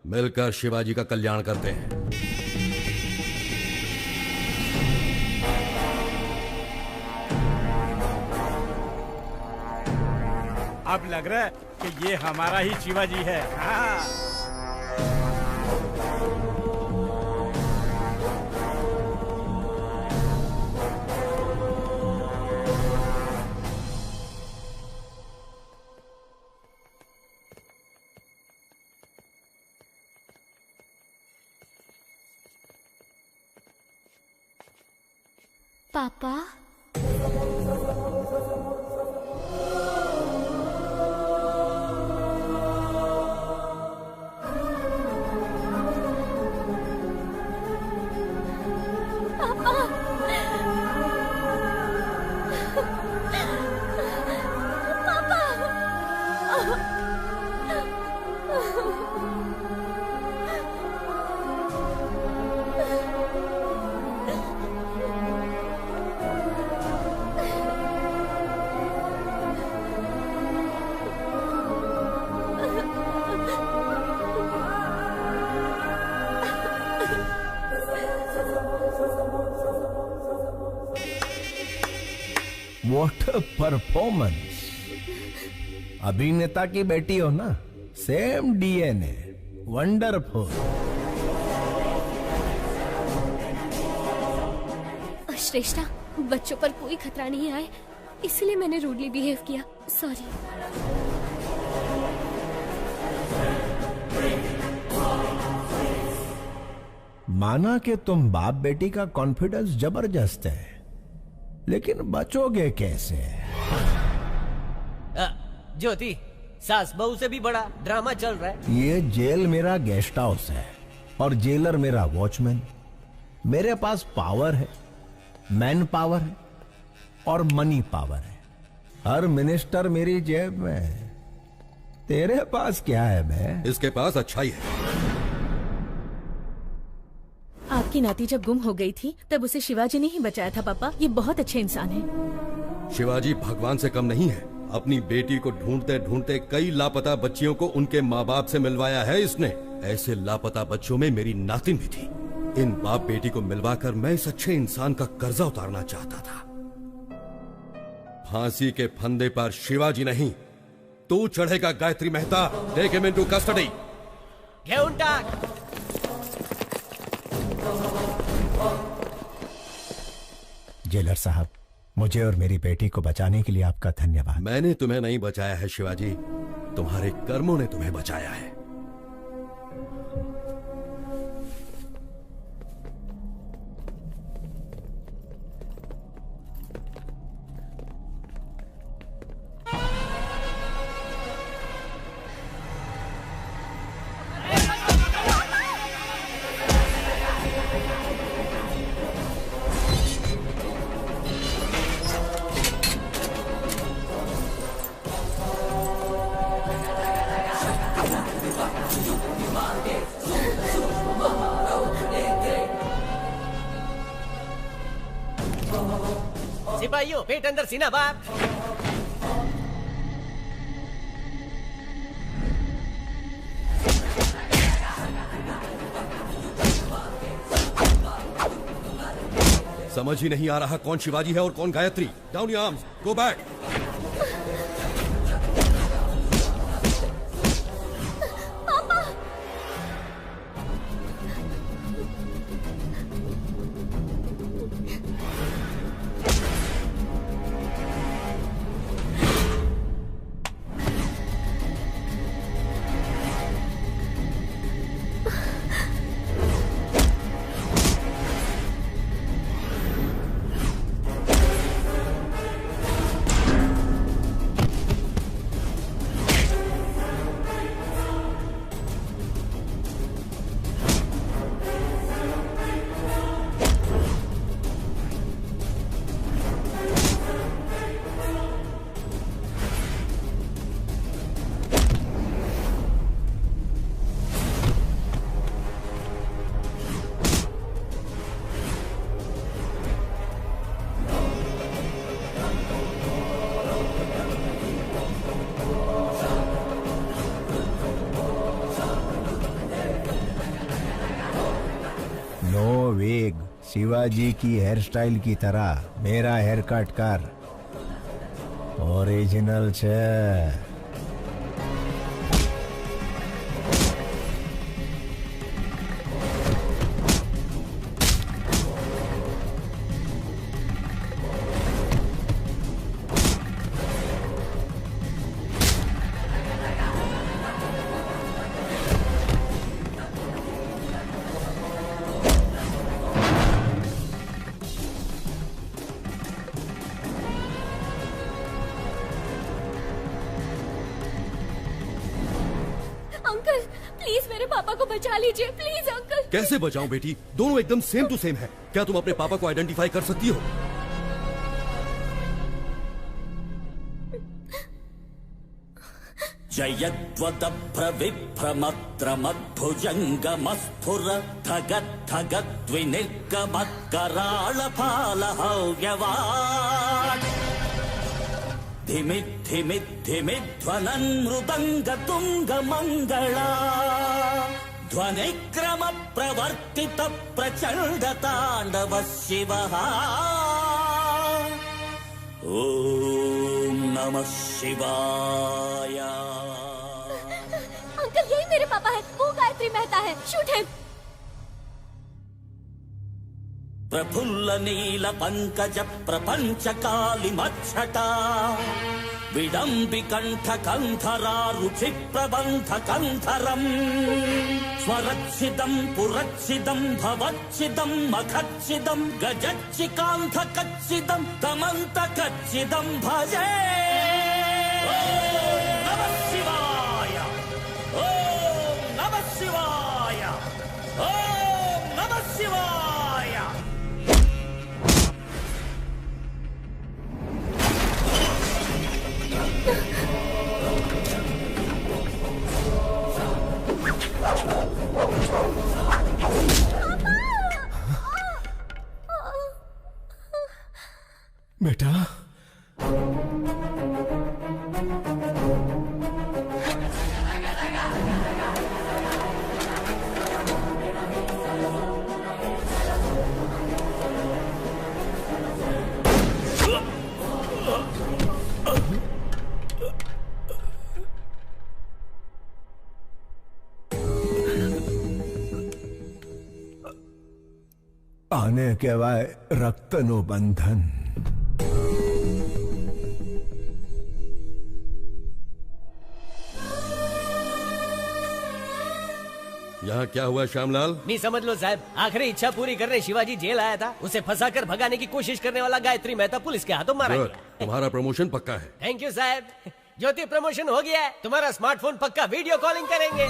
मिलकर शिवाजी का कल्याण करते हैं। अब लग रहा है कि ये हमारा ही शिवाजी है। हाँ। पापा, What a performance! अभिनेता की बेटी हो ना, सेम DNA। वंडरफुल। श्रेष्ठा, बच्चों पर कोई खतरा नहीं आए, इसलिए मैंने रूडली बिहेव किया। सॉरी। माना कि तुम बाप बेटी का कॉन्फिडेंस जबरदस्त है, लेकिन बचोगे कैसे? ज्योति, सास बहू से भी बड़ा ड्रामा चल रहा है। ये जेल मेरा गेस्ट हाउस है और जेलर मेरा वॉचमैन। मेरे पास पावर है, मैन पावर है और मनी पावर है। हर मिनिस्टर मेरी जेब में है। तेरे पास क्या है बे? इसके पास अच्छाई है। आपकी नाती जब गुम हो गई थी तब उसे शिवाजी ने ही बचाया था पापा। ये बहुत अच्छे इंसान हैं। शिवाजी भगवान से कम नहीं है। अपनी बेटी को ढूंढते ढूंढते कई लापता बच्चियों को उनके माँ बाप से मिलवाया है इसने। ऐसे लापता बच्चों में मेरी नातिन भी थी। इन बाप बेटी को मिलवाकर मैं इस अच्छे इंसान का कर्जा उतारना चाहता था। फांसी के फंदे पर शिवाजी नहीं, तू चढ़ेगा Gayatri Mehta. Take him into custody. घेऊन टाक। जेलर साहब, मुझे और मेरी बेटी को बचाने के लिए आपका धन्यवाद। मैंने तुम्हें नहीं बचाया है शिवाजी, तुम्हारे कर्मों ने तुम्हें बचाया है। सिपाहियों, पेट अंदर सीना बाहर। समझ ही नहीं आ रहा कौन शिवाजी है और कौन Gayatri. Down your arms, go back. Shivaji की हेयर स्टाइल की तरह मेरा हेयर कट कर। ओरिजिनल छे। Please uncle. कैसे बचाऊं बेटी? दोनों एकदम सेम टू सेम है। क्या तुम अपने पापा को आइडेंटिफाई कर सकती हो? ध्वनिक्रम प्रवर्तित प्रचंड तांडव शिवः। ओम नमः शिवाय। अंकल, यही मेरे पापा है, वो गायत्री गायत्री मेहता है। Shoot him. प्रफुल्ल नील पंकज प्रपंच काली मच्छटा विडम्बिकंठ कंधरा रुचि प्रबंध कंधरम स्वरच्छिदं पुरच्छिदं भवच्छिदं मखच्छिदं गजच्चिकांध कच्छिदं तमंत कच्छिदं भजे। ओम नमः शिवाय, ओम नमः शिवाय, ओम नमः शिवाय। बेटा, आने के वाय रक्तनु बंधन। यहाँ क्या हुआ श्यामलाल? नहीं समझ लो साहब, आखिरी इच्छा पूरी करने शिवाजी जेल आया था। उसे फंसाकर भगाने की कोशिश करने वाला गायत्री मेहता पुलिस के हाथों मारा Good. गया। तुम्हारा प्रमोशन पक्का है। थैंक यू साहब। ज्योति प्रमोशन हो गया है। तुम्हारा स्मार्टफोन पक्का वीडियो कॉलिंग करेंगे।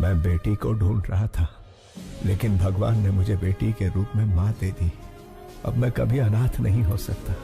मैं बेटी को ढूंढ रहा था, लेकिन भगवान ने मुझे बेटी के रूप में माँ दे दी। अब मैं कभी अनाथ नहीं हो सकता।